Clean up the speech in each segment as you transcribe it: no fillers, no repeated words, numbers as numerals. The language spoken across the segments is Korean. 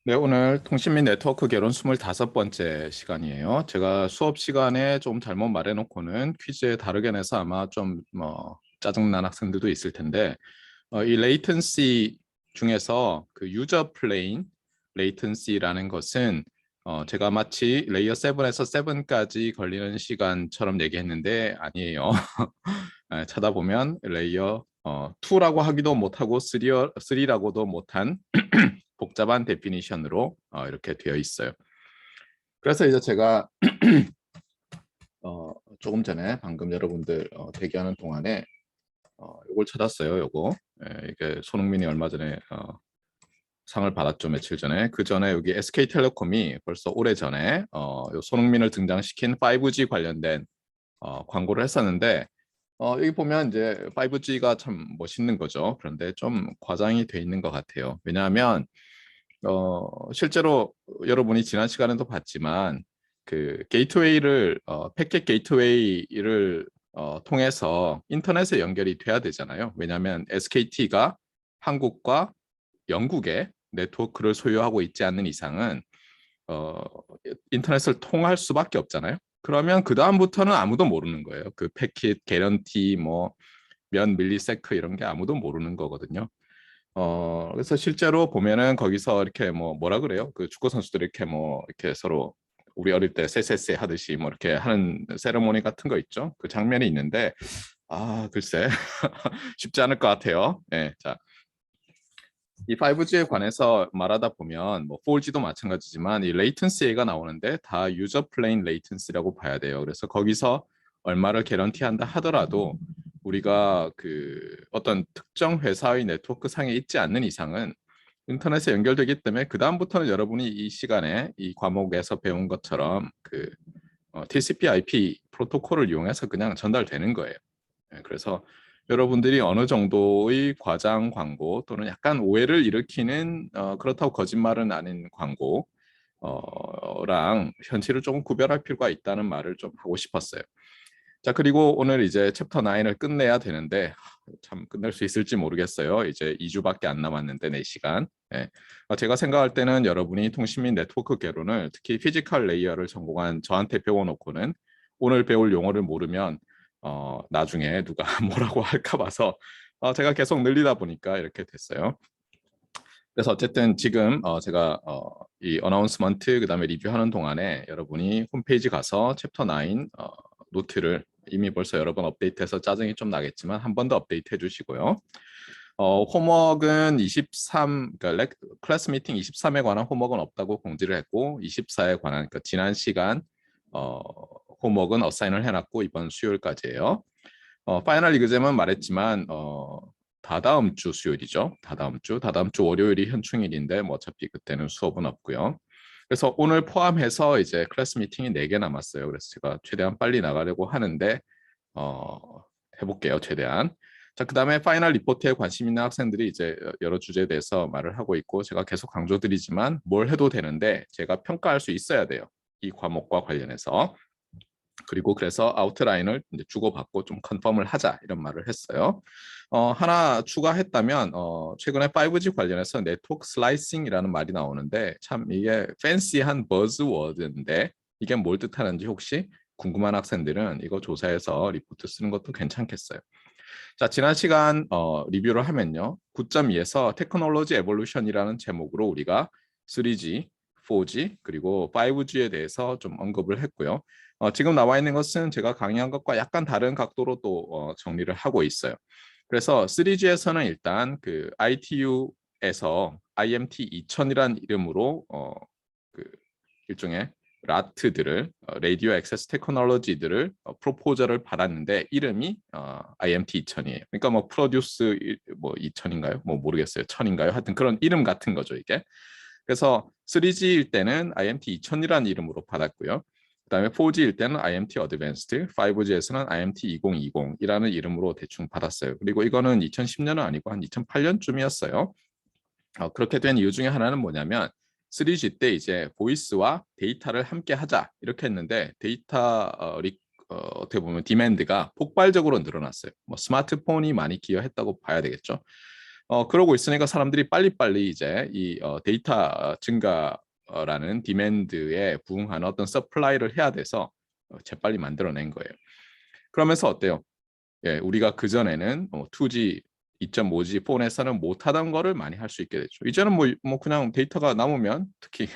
네, 오늘 통신 및 네트워크 개론 25번째 시간이에요. 제가 수업 시간에 좀 잘못 말해놓고는 퀴즈에 다르게 내서 아마 좀 짜증난 학생들도 있을 텐데 이 레이턴시 중에서 그 유저 플레인 레이턴시라는 것은 제가 마치 레이어 7에서 7까지 걸리는 시간처럼 얘기했는데 아니에요. 찾아보면 레이어 2라고 하기도 못하고 3라고도 못한 복잡한 데피니션으로 이렇게 되어 있어요. 그래서 이제 제가 조금 전에 방금 여러분들 대기하는 동안에 이걸 찾았어요. 요거 이게 손흥민이 얼마 전에 상을 받았죠. 며칠 전에. 그 전에 여기 SK텔레콤이 벌써 오래 전에 요 손흥민을 등장시킨 5G 관련된 광고를 했었는데 여기 보면 이제 5G가 참 멋있는 거죠. 그런데 좀 과장이 돼 있는 것 같아요. 왜냐하면 실제로 여러분이 지난 시간에도 봤지만 그 게이트웨이를 패켓 게이트웨이를 통해서 인터넷에 연결이 돼야 되잖아요. 왜냐하면 SKT가 한국과 영국의 네트워크를 소유하고 있지 않는 이상은 어, 인터넷을 통할 수밖에 없잖아요. 그러면 그 다음부터는 아무도 모르는 거예요. 그 패킷, 개런티, 뭐 몇 밀리세크 이런 게 아무도 모르는 거거든요. 그래서 실제로 보면은 거기서 이렇게 뭐라 그래요? 그 축구 선수들이 이렇게 이렇게 서로 우리 어릴 때 쎄쎄쎄 하듯이 뭐 이렇게 하는 세레모니 같은 거 있죠? 그 장면이 있는데 글쎄 쉽지 않을 것 같아요. 네, 자, 이 5G에 관해서 말하다 보면 뭐 4G도 마찬가지지만 이 레이턴시가 나오는데 다 유저 플레인 레이턴시라고 봐야 돼요. 그래서 거기서 얼마를 개런티한다 하더라도 우리가 그 어떤 특정 회사의 네트워크 상에 있지 않는 이상은 인터넷에 연결되기 때문에 그 다음부터는 여러분이 이 시간에 이 과목에서 배운 것처럼 그 TCP/IP 프로토콜을 이용해서 그냥 전달되는 거예요. 그래서 여러분들이 어느 정도의 과장 광고 또는 약간 오해를 일으키는 그렇다고 거짓말은 아닌 광고랑 현실을 조금 구별할 필요가 있다는 말을 좀 하고 싶었어요. 자, 그리고 오늘 이제 챕터 9을 끝내야 되는데 참 끝낼 수 있을지 모르겠어요. 이제 2주밖에 안 남았는데 4시간. 예. 제가 생각할 때는 여러분이 통신 및 네트워크 개론을 특히 피지컬 레이어를 전공한 저한테 배워놓고는 오늘 배울 용어를 모르면 나중에 누가 뭐라고 할까 봐서 제가 계속 늘리다 보니까 이렇게 됐어요. 그래서 어쨌든 지금 제가 이 어나운스먼트 그다음에 리뷰하는 동안에 여러분이 홈페이지 가서 챕터 9 노트를 이미 벌써 여러 번 업데이트해서 짜증이 좀 나겠지만 한 번 더 업데이트 해주시고요. 홈워크는 23, 그러니까 클래스 미팅 23에 관한 홈워크는 없다고 공지를 했고 24에 관한 그러니까 지난 시간 어, 홈워크는 어사인을 해놨고 이번 수요일까지예요. 파이널 리그잼은 말했지만 다다음 주 수요일이죠. 다다음 주 월요일이 현충일인데 뭐 어차피 그때는 수업은 없고요. 그래서 오늘 포함해서 이제 클래스 미팅이 4개 남았어요. 그래서 제가 최대한 빨리 나가려고 하는데 해볼게요. 최대한. 자, 그다음에 파이널 리포트에 관심 있는 학생들이 이제 여러 주제에 대해서 말을 하고 있고 제가 계속 강조드리지만 뭘 해도 되는데 제가 평가할 수 있어야 돼요. 이 과목과 관련해서. 그리고 그래서 아웃라인을 이제 주고받고 좀 컨펌을 하자 이런 말을 했어요. 하나 추가했다면 최근에 5G 관련해서 네트워크 슬라이싱이라는 말이 나오는데 참 이게 팬시한 버즈워드인데 이게 뭘 뜻하는지 혹시 궁금한 학생들은 이거 조사해서 리포트 쓰는 것도 괜찮겠어요. 자, 지난 시간 리뷰를 하면요. 9.2에서 테크놀로지 에볼루션이라는 제목으로 우리가 3G, 4G, 그리고 5G에 대해서 좀 언급을 했고요. 지금 나와 있는 것은 제가 강의한 것과 약간 다른 각도로 또 정리를 하고 있어요. 그래서 3G에서는 일단 그 ITU에서 IMT 2000이라는 이름으로 그 일종의 라트들을 라디오 액세스 테크놀로지들을 프로포저를 받았는데 이름이 IMT 2000이에요. 그러니까 뭐 프로듀스 뭐 2000인가요? 뭐 모르겠어요. 1000인가요? 하여튼 그런 이름 같은 거죠, 이게. 그래서 3G일 때는 IMT 2000이라는 이름으로 받았고요. 그다음에 4G일 때는 IMT Advanced, 5G에서는 IMT 2020이라는 이름으로 대충 받았어요. 그리고 이거는 2010년은 아니고 한 2008년쯤이었어요. 그렇게 된 이유 중에 하나는 뭐냐면 3G 때 이제 보이스와 데이터를 함께 하자 이렇게 했는데 데이터 어떻게 보면 디맨드가 폭발적으로 늘어났어요. 뭐 스마트폰이 많이 기여했다고 봐야 되겠죠. 그러고 있으니까 사람들이 빨리빨리 이제 이 데이터 증가라는 디맨드에 부응하는 어떤 서플라이를 해야 돼서 재빨리 만들어낸 거예요. 그러면서 어때요? 예, 우리가 그전에는 2G, 2.5G 폰에서는 못하던 거를 많이 할 수 있게 됐죠. 이제는 뭐 그냥 데이터가 남으면 특히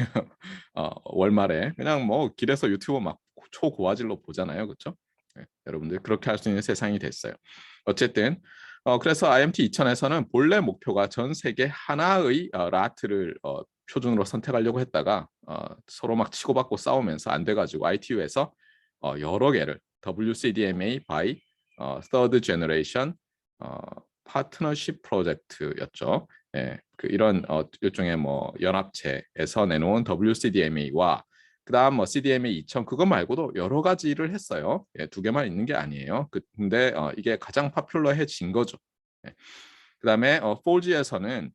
월말에 그냥 뭐 길에서 유튜브 막 초고화질로 보잖아요. 그렇죠? 예, 여러분들 그렇게 할 수 있는 세상이 됐어요. 어쨌든 그래서 IMT 2000에서는 본래 목표가 전 세계 하나의 라트를 표준으로 선택하려고 했다가 서로 막 치고받고 싸우면서 안 돼가지고 ITU에서 여러 개를 WCDMA by Third Generation 파트너십 프로젝트였죠. 예, 그 이런 일종의 뭐 연합체에서 내놓은 WCDMA와 그다음 뭐 CDMA 2000 그거 말고도 여러 가지 일을 했어요. 예, 두 개만 있는 게 아니에요. 근데 이게 가장 파퓰러해진 거죠. 예. 그다음에 4G에서는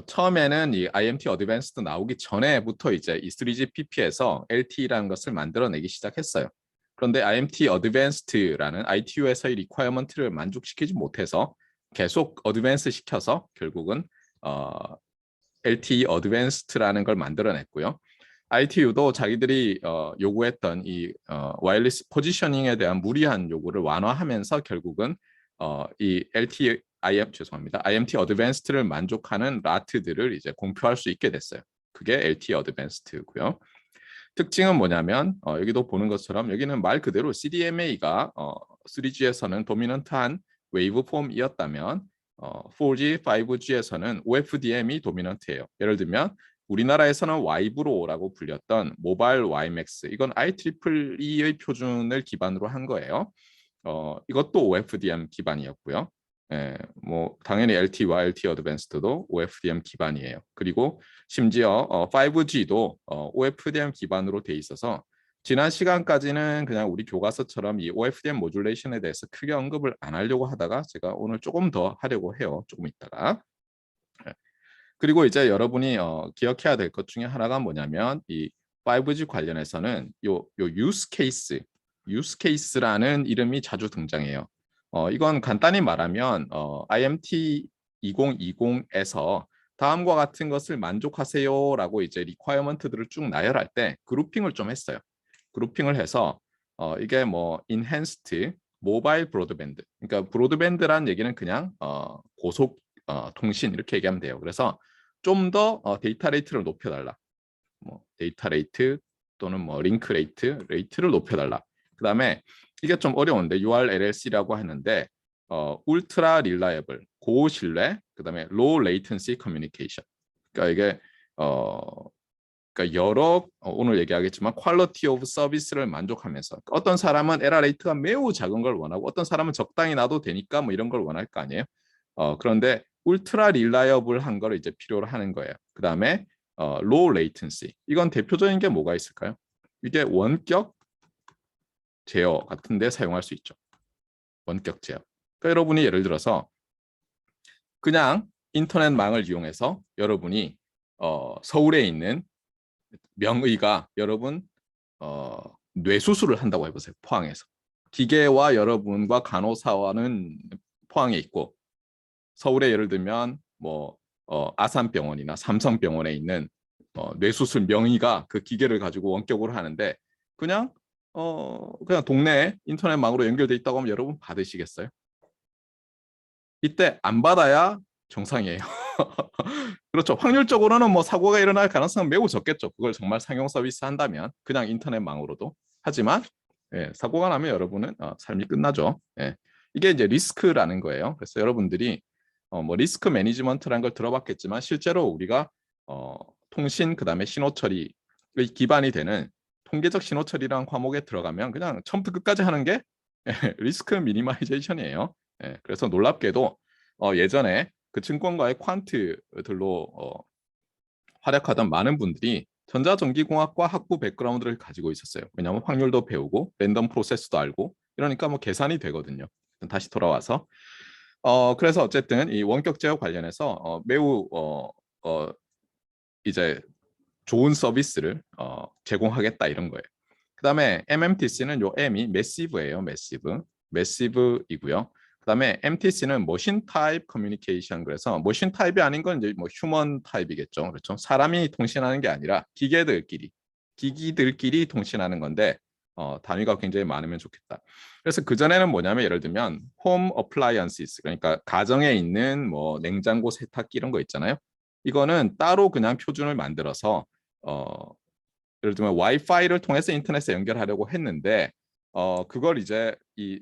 처음에는 이 IMT 어드밴스드 나오기 전에부터 이제 이 3GPP에서 LTE라는 것을 만들어내기 시작했어요. 그런데 IMT 어드밴스드라는 ITU에서의 리퀘어먼트를 만족시키지 못해서 계속 어드밴스 시켜서 결국은 LTE 어드밴스드라는 걸 만들어냈고요. ITU도 자기들이 요구했던 이 와이어리스 포지셔닝에 대한 무리한 요구를 완화하면서 결국은 이 LTE 죄송합니다. IMT 어드밴스드를 만족하는 라트들을 이제 공표할 수 있게 됐어요. 그게 LTE 어드밴스드고요. 특징은 뭐냐면 여기도 보는 것처럼 여기는 말 그대로 CDMA가 3G에서는 도미넌트한 웨이브 폼이었다면 4G, 5G에서는 OFDM이 도미넌트예요. 예를 들면 우리나라에서는 와이브로라고 불렸던 모바일 WiMAX 이건 IEEE의 표준을 기반으로 한 거예요. 이것도 OFDM 기반이었고요. 예, 뭐 당연히 LTE와 LTE 어드밴스드도 OFDM 기반이에요. 그리고 심지어 5G도 OFDM 기반으로 돼 있어서 지난 시간까지는 그냥 우리 교과서처럼 이 OFDM 모듈레이션에 대해서 크게 언급을 안 하려고 하다가 제가 오늘 조금 더 하려고 해요. 조금 있다가. 예. 그리고 이제 여러분이 기억해야 될 것 중에 하나가 뭐냐면 이 5G 관련해서는 요 유스 케이스라는 이름이 자주 등장해요. 이건 간단히 말하면 IMT 2020에서 다음과 같은 것을 만족하세요라고 이제 리퀘어먼트들을 쭉 나열할 때 그룹핑을 좀 했어요. 그룹핑을 해서 이게 뭐 enhanced 모바일 브로드밴드. 그러니까 브로드밴드란 얘기는 그냥 고속 통신 이렇게 얘기하면 돼요. 그래서 좀 더 데이터 레이트를 높여달라. 뭐 데이터 레이트 또는 뭐 링크 레이트를 높여달라. 그다음에 이게 좀 어려운데 URLLC라고 하는데 울트라 릴라이블 고신뢰 그다음에 로우 레이턴시 커뮤니케이션. 그러니까 이게 그러니까 여러 오늘 얘기하겠지만 퀄리티 오브 서비스를 만족하면서 어떤 사람은 에러 레이트가 매우 작은 걸 원하고 어떤 사람은 적당히 놔도 되니까 뭐 이런 걸 원할 거 아니에요. 그런데 울트라 릴라이어블한 걸 이제 필요로 하는 거예요. 그다음에 로우 레이턴시 이건 대표적인 게 뭐가 있을까요? 이게 원격 제어 같은 데 사용할 수 있죠. 원격 제어. 그러니까 여러분이 예를 들어서 그냥 인터넷망을 이용해서 여러분이 서울에 있는 명의가 여러분 뇌수술을 한다고 해보세요. 포항에서. 기계와 여러분과 간호사와는 포항에 있고 서울에 예를 들면 뭐 아산병원이나 삼성병원에 있는 뇌수술 명의가 그 기계를 가지고 원격으로 하는데 그냥 그냥 동네 인터넷망으로 연결돼 있다고 하면 여러분 받으시겠어요? 이때 안 받아야 정상이에요. 그렇죠. 확률적으로는 뭐 사고가 일어날 가능성은 매우 적겠죠. 그걸 정말 상용 서비스 한다면 그냥 인터넷망으로도. 하지만 사고가 나면 여러분은 삶이 끝나죠. 예. 이게 이제 리스크라는 거예요. 그래서 여러분들이 뭐 리스크 매니지먼트라는 걸 들어봤겠지만 실제로 우리가 통신 그다음에 신호 처리의 기반이 되는 통계적 신호 처리라는 과목에 들어가면 그냥 처음부터 끝까지 하는 게 리스크 미니마이제이션이에요. 그래서 놀랍게도 예전에 그 증권가의 퀀트들로 활약하던 많은 분들이 전자전기공학과 학부 백그라운드를 가지고 있었어요. 왜냐하면 확률도 배우고 랜덤 프로세스도 알고 이러니까 뭐 계산이 되거든요. 다시 돌아와서 그래서 어쨌든 이 원격 제어 관련해서 매우 이제 좋은 서비스를 제공하겠다 이런 거예요. 그다음에 MMTC는 요 M이 매시브예요. 매시브이고요. 그다음에 MTC는 머신 타입 커뮤니케이션. 그래서 머신 타입이 아닌 건 이제 뭐 휴먼 타입이겠죠. 그렇죠? 사람이 통신하는 게 아니라 기기들끼리 통신하는 건데 단위가 굉장히 많으면 좋겠다. 그래서 그전에는 뭐냐면 예를 들면 홈 어플라이언시스, 그러니까 가정에 있는 뭐 냉장고, 세탁기 이런 거 있잖아요. 이거는 따로 그냥 표준을 만들어서 예를 들면 와이파이를 통해서 인터넷에 연결하려고 했는데 그걸 이제 이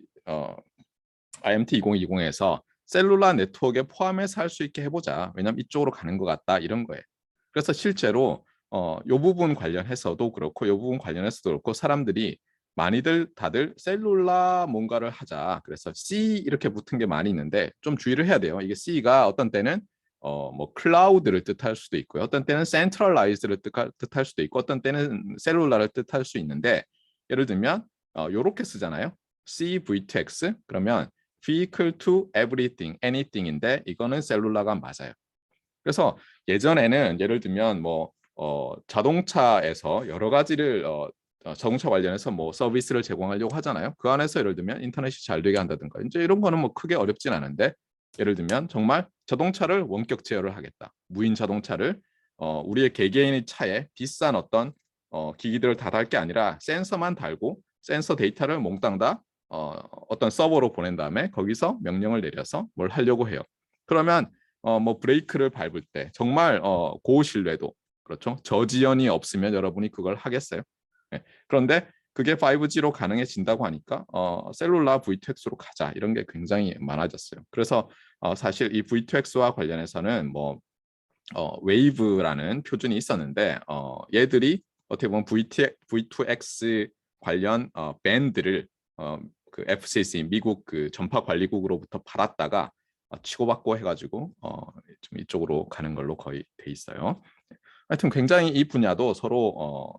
IMT 2020에서 셀룰라 네트워크에 포함해서 할 수 있게 해보자. 왜냐하면 이쪽으로 가는 것 같다 이런 거예요. 그래서 실제로 요 부분 관련해서도 그렇고 요 부분 관련해서도 그렇고 사람들이 많이들 다들 셀룰라 뭔가를 하자. 그래서 C 이렇게 붙은 게 많이 있는데 좀 주의를 해야 돼요. 이게 C가 어떤 때는 뭐 클라우드를 뜻할 수도 있고요. 어떤 때는 센트럴라이즈를 뜻할 수도 있고 어떤 때는 셀룰라를 뜻할 수 있는데 예를 들면 요렇게 쓰잖아요. CV2X 그러면 vehicle to everything, anything인데 이거는 셀룰라가 맞아요. 그래서 예전에는 예를 들면 뭐 자동차에서 여러 가지를 자동차 관련해서 뭐 서비스를 제공하려고 하잖아요. 그 안에서 예를 들면 인터넷이 잘 되게 한다든가 이제 이런 거는 뭐 크게 어렵진 않은데 예를 들면 정말 자동차를 원격 제어를 하겠다. 무인 자동차를 우리의 개개인의 차에 비싼 어떤 기기들을 다 달 게 아니라 센서만 달고 센서 데이터를 몽땅 다 어떤 서버로 보낸 다음에 거기서 명령을 내려서 뭘 하려고 해요. 그러면 뭐 브레이크를 밟을 때 정말 고신뢰도 그렇죠. 저지연이 없으면 여러분이 그걸 하겠어요. 네. 그런데 그게 5G로 가능해진다고 하니까 셀룰라 V2X로 가자 이런 게 굉장히 많아졌어요. 그래서 사실 이 V2X와 관련해서는 뭐 웨이브라는 표준이 있었는데 얘들이 어떻게 보면 V2X 관련 밴드를 그 FCC 미국 그 전파 관리국으로부터 받았다가 치고받고 해가지고 좀 이쪽으로 가는 걸로 거의 돼 있어요. 하여튼 굉장히 이 분야도 서로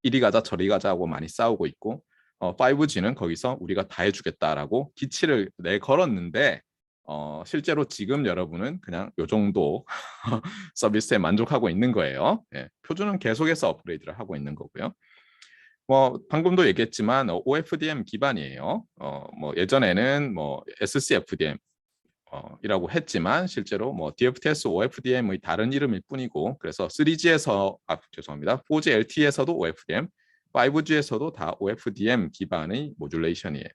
이리 가자 저리 가자하고 많이 싸우고 있고 5G는 거기서 우리가 다 해주겠다라고 기치를 내걸었는데 실제로 지금 여러분은 그냥 요 정도 서비스에 만족하고 있는 거예요. 예, 표준은 계속해서 업그레이드를 하고 있는 거고요. 뭐 방금도 얘기했지만 OFDM 기반이에요. 뭐 예전에는 뭐 SCFDM 이라고 했지만 실제로 뭐 DFTS OFDM의 다른 이름일 뿐이고 그래서 3G에서 죄송합니다. 4G LTE에서도 OFDM, 5G에서도 다 OFDM 기반의 모듈레이션이에요.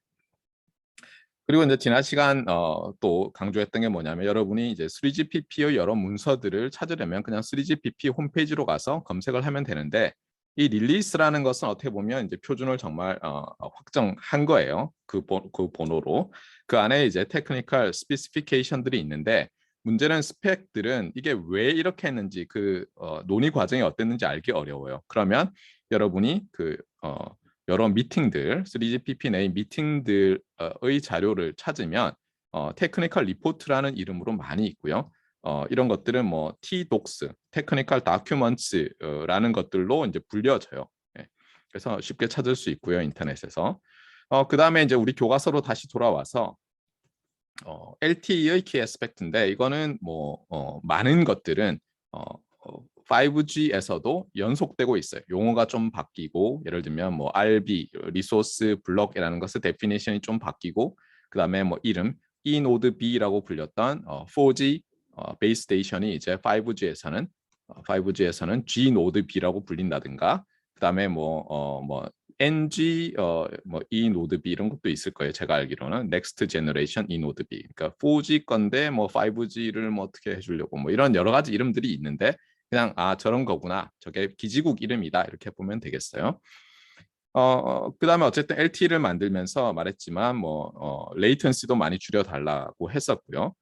그리고 이제 지난 시간 또 강조했던 게 뭐냐면 여러분이 이제 3GPP의 여러 문서들을 찾으려면 그냥 3GPP 홈페이지로 가서 검색을 하면 되는데 이 릴리스라는 것은 어떻게 보면 이제 표준을 정말 확정한 거예요. 그 번호로. 그 안에 이제 테크니컬 스페시피케이션들이 있는데 문제는 스펙들은 이게 왜 이렇게 했는지 그 논의 과정이 어땠는지 알기 어려워요. 그러면 여러분이 그 여러 미팅들, 3GPP 내 미팅들의 자료를 찾으면 테크니컬 리포트라는 이름으로 많이 있고요. 이런 것들은 뭐 TDocs, 테크니컬 다큐먼츠라는 것들로 이제 불려져요. 네. 그래서 쉽게 찾을 수 있고요, 인터넷에서. 그 다음에 이제 우리 교과서로 다시 돌아와서 LTE의 키 애스펙트인데 이거는 뭐 많은 것들은 5G에서도 연속되고 있어요. 용어가 좀 바뀌고 예를 들면 뭐 RB, 리소스 블럭이라는 것의 데피니션이 좀 바뀌고 그다음에 뭐 이름 E 노드 B라고 불렸던 4G 베이스 스테이션이 이제 5G에서는 G 노드 B라고 불린다든가 그다음에 뭐 NG 뭐 E 노드 B 이런 것도 있을 거예요. 제가 알기로는 Next Generation E 노드 B. 그러니까 4G 건데 뭐 5G를 뭐 어떻게 해주려고 뭐 이런 여러 가지 이름들이 있는데 그냥 저런 거구나. 저게 기지국 이름이다. 이렇게 보면 되겠어요. 그다음에 어쨌든 LTE를 만들면서 말했지만 뭐 레이턴시도 많이 줄여달라고 했었고요.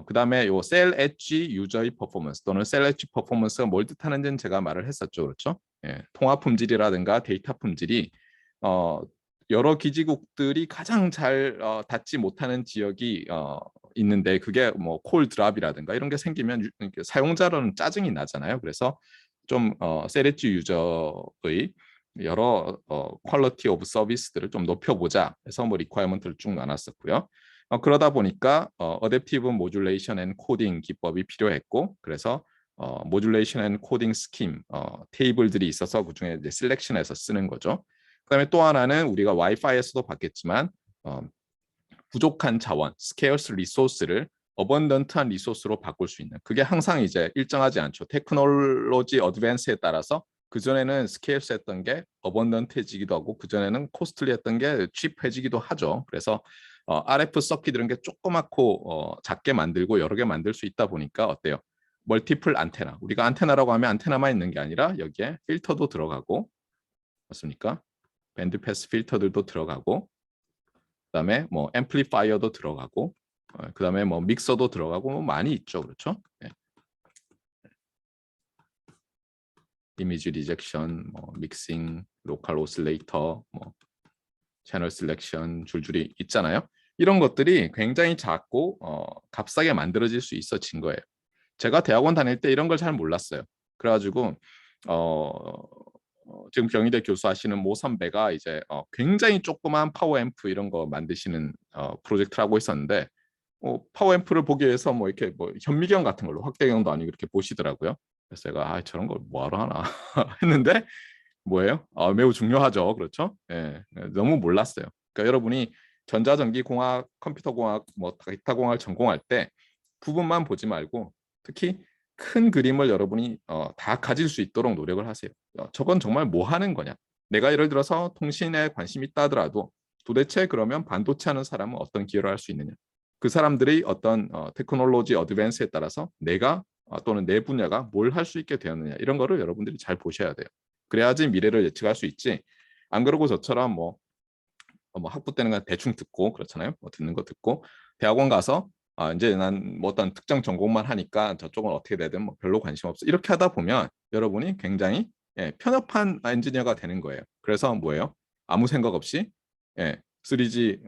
그다음에 요 셀 엣지 유저의 퍼포먼스 또는 셀 엣지 퍼포먼스가 뭘 뜻하는지는 제가 말을 했었죠. 그렇죠? 예, 통화 품질이라든가 데이터 품질이 여러 기지국들이 가장 잘 닿지 못하는 지역이 있는데 그게 뭐 콜 드랍이라든가 이런 게 생기면 사용자로는 짜증이 나잖아요. 그래서 좀 셀 엣지 유저의 여러 퀄리티 오브 서비스들을 좀 높여보자 해서 뭐 리퀘어먼트를 쭉 나눴었고요. 그러다 보니까 어댑티브 모듈레이션 앤 코딩 기법이 필요했고 그래서 모듈레이션 앤 코딩 스킴 테이블들이 있어서 그중에 이제 셀렉션해서 쓰는 거죠. 그다음에 또 하나는 우리가 와이파이에서도 봤겠지만 부족한 자원, scarce resource를 어번던트한 리소스로 바꿀 수 있는, 그게 항상 이제 일정하지 않죠. 테크놀로지 어드밴스에 따라서 그전에는 스케일스 했던 게 어번던트해지기도 하고 그전에는 코스틀리했던 게 칩해지기도 하죠. 그래서 RF 서킷 이런 게 조그맣고 작게 만들고 여러 개 만들 수 있다 보니까 어때요? 멀티플 안테나. 우리가 안테나라고 하면 안테나만 있는 게 아니라 여기에 필터도 들어가고, 맞습니까? 밴드 패스 필터들도 들어가고, 그다음에 뭐 앰플리파이어도 들어가고, 그다음에 뭐 믹서도 들어가고 뭐 많이 있죠. 그렇죠? 네. 이미지 리젝션, 뭐 믹싱, 로컬 오실레이터, 뭐 채널 셀렉션 줄줄이 있잖아요. 이런 것들이 굉장히 작고 값싸게 만들어질 수 있어진 거예요. 제가 대학원 다닐 때 이런 걸 잘 몰랐어요. 그래가지고 지금 경희대 교수 하시는 모 선배가 이제 굉장히 조그만 파워 앰프 이런 거 만드시는 프로젝트를 하고 있었는데 파워 앰프를 보기 위해서 뭐 이렇게 뭐 현미경 같은 걸로, 확대경도 아니고 이렇게 보시더라고요. 그래서 제가 저런 걸 뭐하러 하나 했는데 뭐예요? 매우 중요하죠. 그렇죠? 예, 너무 몰랐어요. 그러니까 여러분이 전자전기공학, 컴퓨터공학, 뭐 기타공학을 전공할 때 부분만 보지 말고 특히 큰 그림을 여러분이 다 가질 수 있도록 노력을 하세요. 저건 정말 뭐 하는 거냐? 내가 예를 들어서 통신에 관심 있다 하더라도 도대체 그러면 반도체 하는 사람은 어떤 기여를 할 수 있느냐? 그 사람들이 어떤 테크놀로지 어드밴스에 따라서 내가 또는 내 분야가 뭘 할 수 있게 되었느냐, 이런 거를 여러분들이 잘 보셔야 돼요. 그래야지 미래를 예측할 수 있지. 안 그러고 저처럼 뭐 학부 때는 그냥 대충 듣고 그렇잖아요. 뭐 듣는 거 듣고 대학원 가서 이제 난 뭐 어떤 특정 전공만 하니까 저쪽은 어떻게 되든 뭐 별로 관심 없어, 이렇게 하다 보면 여러분이 굉장히 편협한 엔지니어가 되는 거예요. 그래서 뭐예요? 아무 생각 없이 3G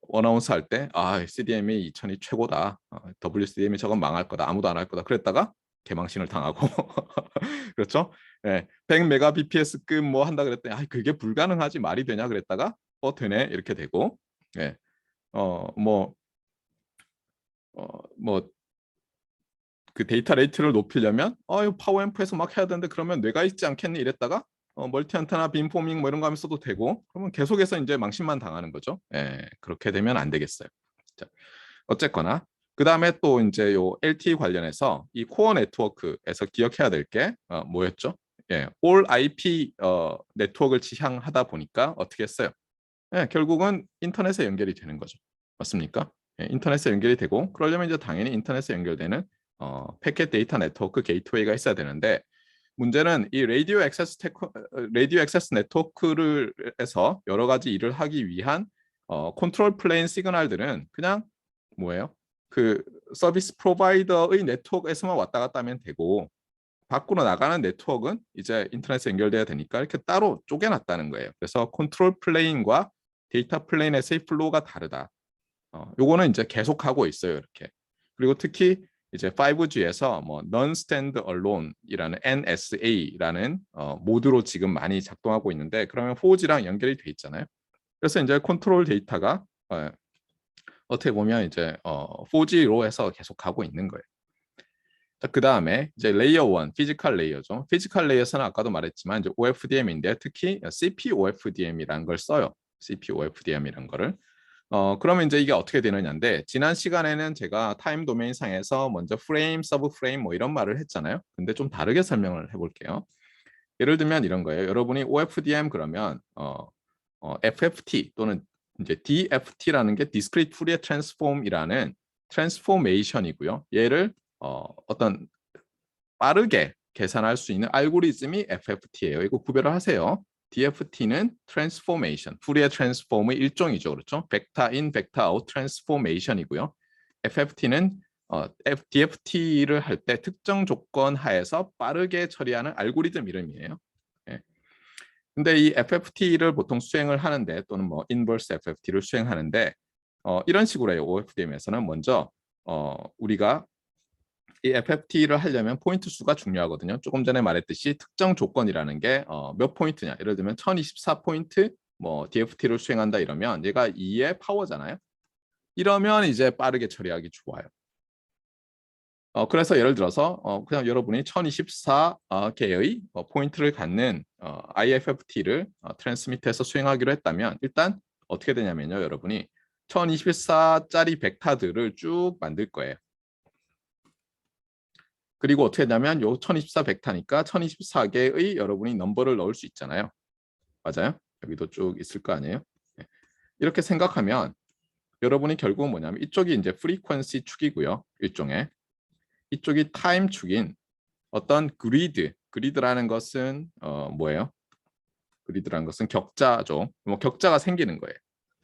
원아웃 할 때 CDMA 2000이 최고다, WCDMA 저건 망할 거다, 아무도 안 할 거다, 그랬다가 개망신을 당하고 그렇죠? 100Mbps급 뭐 한다 그랬더니 그게 불가능하지, 말이 되냐 그랬다가 되네, 이렇게 되고, 예, 뭐 그 데이터 레이트를 높이려면 파워앰프에서 막 해야 되는데 그러면 뇌가 있지 않겠니 이랬다가 멀티 안테나 빔포밍 뭐 이런 거 하면 써도 되고, 그러면 계속해서 이제 망신만 당하는 거죠. 그렇게 되면 안 되겠어요. 자, 어쨌거나 그 다음에 또 이제 요 LTE 관련해서 이 코어 네트워크에서 기억해야 될 게 뭐였죠? All IP 네트워크를 지향하다 보니까 어떻게 했어요? 결국은 인터넷에 연결이 되는 거죠. 맞습니까? 인터넷에 연결이 되고, 그러려면 이제 당연히 인터넷에 연결되는 패켓 데이터 네트워크 게이트웨이가 있어야 되는데, 문제는 이 라디오 액세스 네트워크를 해서 여러 가지 일을 하기 위한 컨트롤 플레인 시그널들은 그냥 뭐예요? 그 서비스 프로바이더의 네트워크에서만 왔다 갔다 하면 되고, 밖으로 나가는 네트워크는 이제 인터넷에 연결돼야 되니까 이렇게 따로 쪼개놨다는 거예요. 그래서 컨트롤 플레인과 데이터 플레인에서의 플로우가 다르다. 요거는 이제 계속하고 있어요, 이렇게. 그리고 특히 이제 5G에서 뭐 Non-Stand Alone이라는 NSA라는 모드로 지금 많이 작동하고 있는데, 그러면 4G랑 연결이 돼 있잖아요. 그래서 이제 컨트롤 데이터가 어떻게 보면 이제 4G로 해서 계속 가고 있는 거예요. 그 다음에 이제 레이어 1, 피지컬 레이어죠. 피지컬 레이어에서는 아까도 말했지만 이제 OFDM인데 특히 CPOFDM이라는 걸 써요. CPOFDM이라는 거를. 그러면 이제 이게 어떻게 되느냐인데, 지난 시간에는 제가 타임 도메인 상에서 먼저 프레임, 서브 프레임 뭐 이런 말을 했잖아요. 근데 좀 다르게 설명을 해볼게요. 예를 들면 이런 거예요. 여러분이 OFDM 그러면 FFT 또는 이제 DFT라는 게 Discrete Fourier Transform이라는 트랜스포메이션이고요. 얘를 어떤 빠르게 계산할 수 있는 알고리즘이 FFT예요. 이거 구별을 하세요. DFT는 트랜스포메이션, 푸리에 트랜스폼의 일종이죠. 그렇죠? 벡터 인, 벡터 아웃 트랜스포메이션이고요. FFT는 DFT를 할 때 특정 조건 하에서 빠르게 처리하는 알고리즘 이름이에요. 근데 이 FFT를 보통 수행을 하는데, 또는 뭐 인버스 FFT를 수행하는데 이런 식으로 해요. OFDM에서는 먼저 우리가 이 FFT를 하려면 포인트 수가 중요하거든요. 조금 전에 말했듯이 특정 조건이라는 게 몇 포인트냐. 예를 들면 1024포인트 뭐 DFT를 수행한다 이러면 얘가 2의 파워잖아요. 이러면 이제 빠르게 처리하기 좋아요. 그래서 예를 들어서 그냥 여러분이 1024개의 포인트를 갖는 IFFT를 트랜스미트해서 수행하기로 했다면 일단 어떻게 되냐면요. 여러분이 1024짜리 벡터들을 쭉 만들 거예요. 그리고 어떻게 하냐면 요 1024 벡터니까 1024개의 여러분이 넘버를 넣을 수 있잖아요. 맞아요? 여기도 쭉 있을 거 아니에요? 네. 이렇게 생각하면 여러분이 결국은 뭐냐면 이쪽이 이제 프리퀀시 축이고요. 일종의 이쪽이 타임 축인 어떤 그리드라는 것은 뭐예요? 그리드라는 것은 격자죠. 뭐 격자가 생기는 거예요.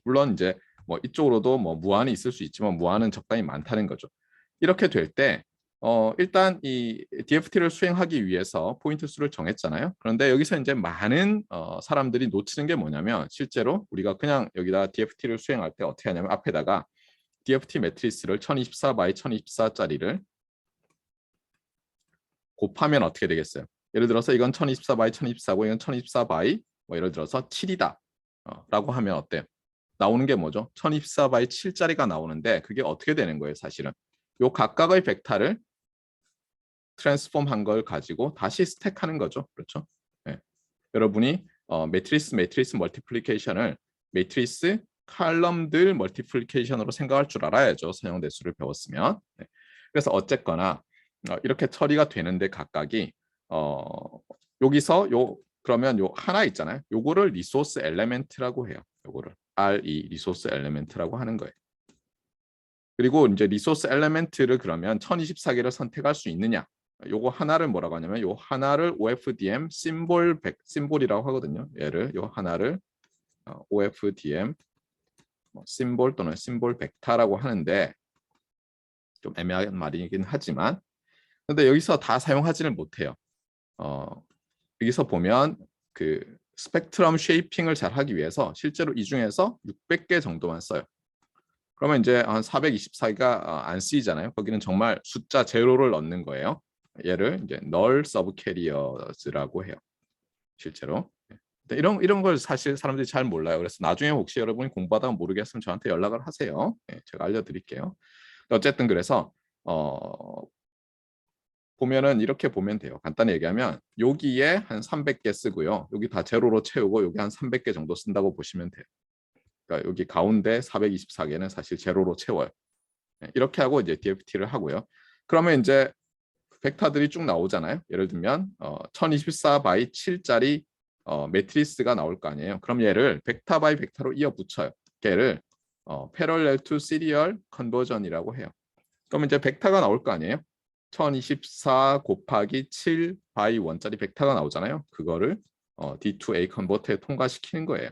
물론 이제 뭐 이쪽으로도 뭐 무한이 있을 수 있지만 무한은 적당히 많다는 거죠. 이렇게 될 때 일단 이 DFT를 수행하기 위해서 포인트 수를 정했잖아요. 그런데 여기서 이제 많은 사람들이 놓치는 게 뭐냐면 실제로 우리가 그냥 여기다 DFT를 수행할 때 어떻게 하냐면 앞에다가 DFT 매트리스를 1024 by 1024짜리를 곱하면 어떻게 되겠어요? 예를 들어서 이건 1024 by 1024고 이건 1024 by 뭐 예를 들어서 7이다 라고 하면 어때요? 나오는 게 뭐죠? 1024 by 7짜리가 나오는데 그게 어떻게 되는 거예요? 사실은 요 각각의 벡터를 트랜스폼 한 걸 가지고 다시 스택하는 거죠. 그렇죠? 네. 여러분이 매트리스 멀티플리케이션을 매트리스 칼럼들 멀티플리케이션으로 생각할 줄 알아야죠. 사용대수를 배웠으면. 네. 그래서 어쨌거나 이렇게 처리가 되는데 각각이 여기서 그러면 요 하나 있잖아요. 요거를 리소스 엘레멘트라고 해요. 요거를 RE 리소스 엘레멘트라고 하는 거예요. 그리고 이제 리소스 엘레멘트를 그러면 1024개를 선택할 수 있느냐? 요거 하나를 뭐라고 하냐면 요 하나를 OFDM 심볼이라고 하거든요. 얘를 요 하나를 OFDM 심볼 또는 심볼 벡터라고 하는데 좀 애매한 말이긴 하지만 근데 여기서 다 사용하지는 못해요. 여기서 보면 그 스펙트럼 쉐이핑을 잘 하기 위해서 실제로 이 중에서 600개 정도만 써요. 그러면 이제 한 424개가 안 쓰이잖아요. 거기는 정말 숫자 제로를 넣는 거예요. 얘를 이제 널 서브 캐리어즈라고 해요. 실제로. 이런 걸 사실 사람들이 잘 몰라요. 그래서 나중에 혹시 여러분이 공부하다가 모르겠으면 저한테 연락을 하세요. 제가 알려드릴게요. 어쨌든 그래서 보면은 이렇게 보면 돼요. 간단히 얘기하면 여기에 한 300개 쓰고요. 여기 다 제로로 채우고 여기 한 300개 정도 쓴다고 보시면 돼요. 그러니까 여기 가운데 424개는 사실 제로로 채워요. 이렇게 하고 이제 DFT를 하고요. 그러면 이제 벡터들이 쭉 나오잖아요. 예를 들면 1024 by 7짜리 매트리스가 나올 거 아니에요. 그럼 얘를 벡터 바이 벡터로 이어 붙여요. 걔를 parallel to serial conversion이라고 해요. 그럼 이제 벡터가 나올 거 아니에요. 1024 곱하기 7 by 1짜리 벡터가 나오잖아요. 그거를 D2A 컨버터에 통과시키는 거예요.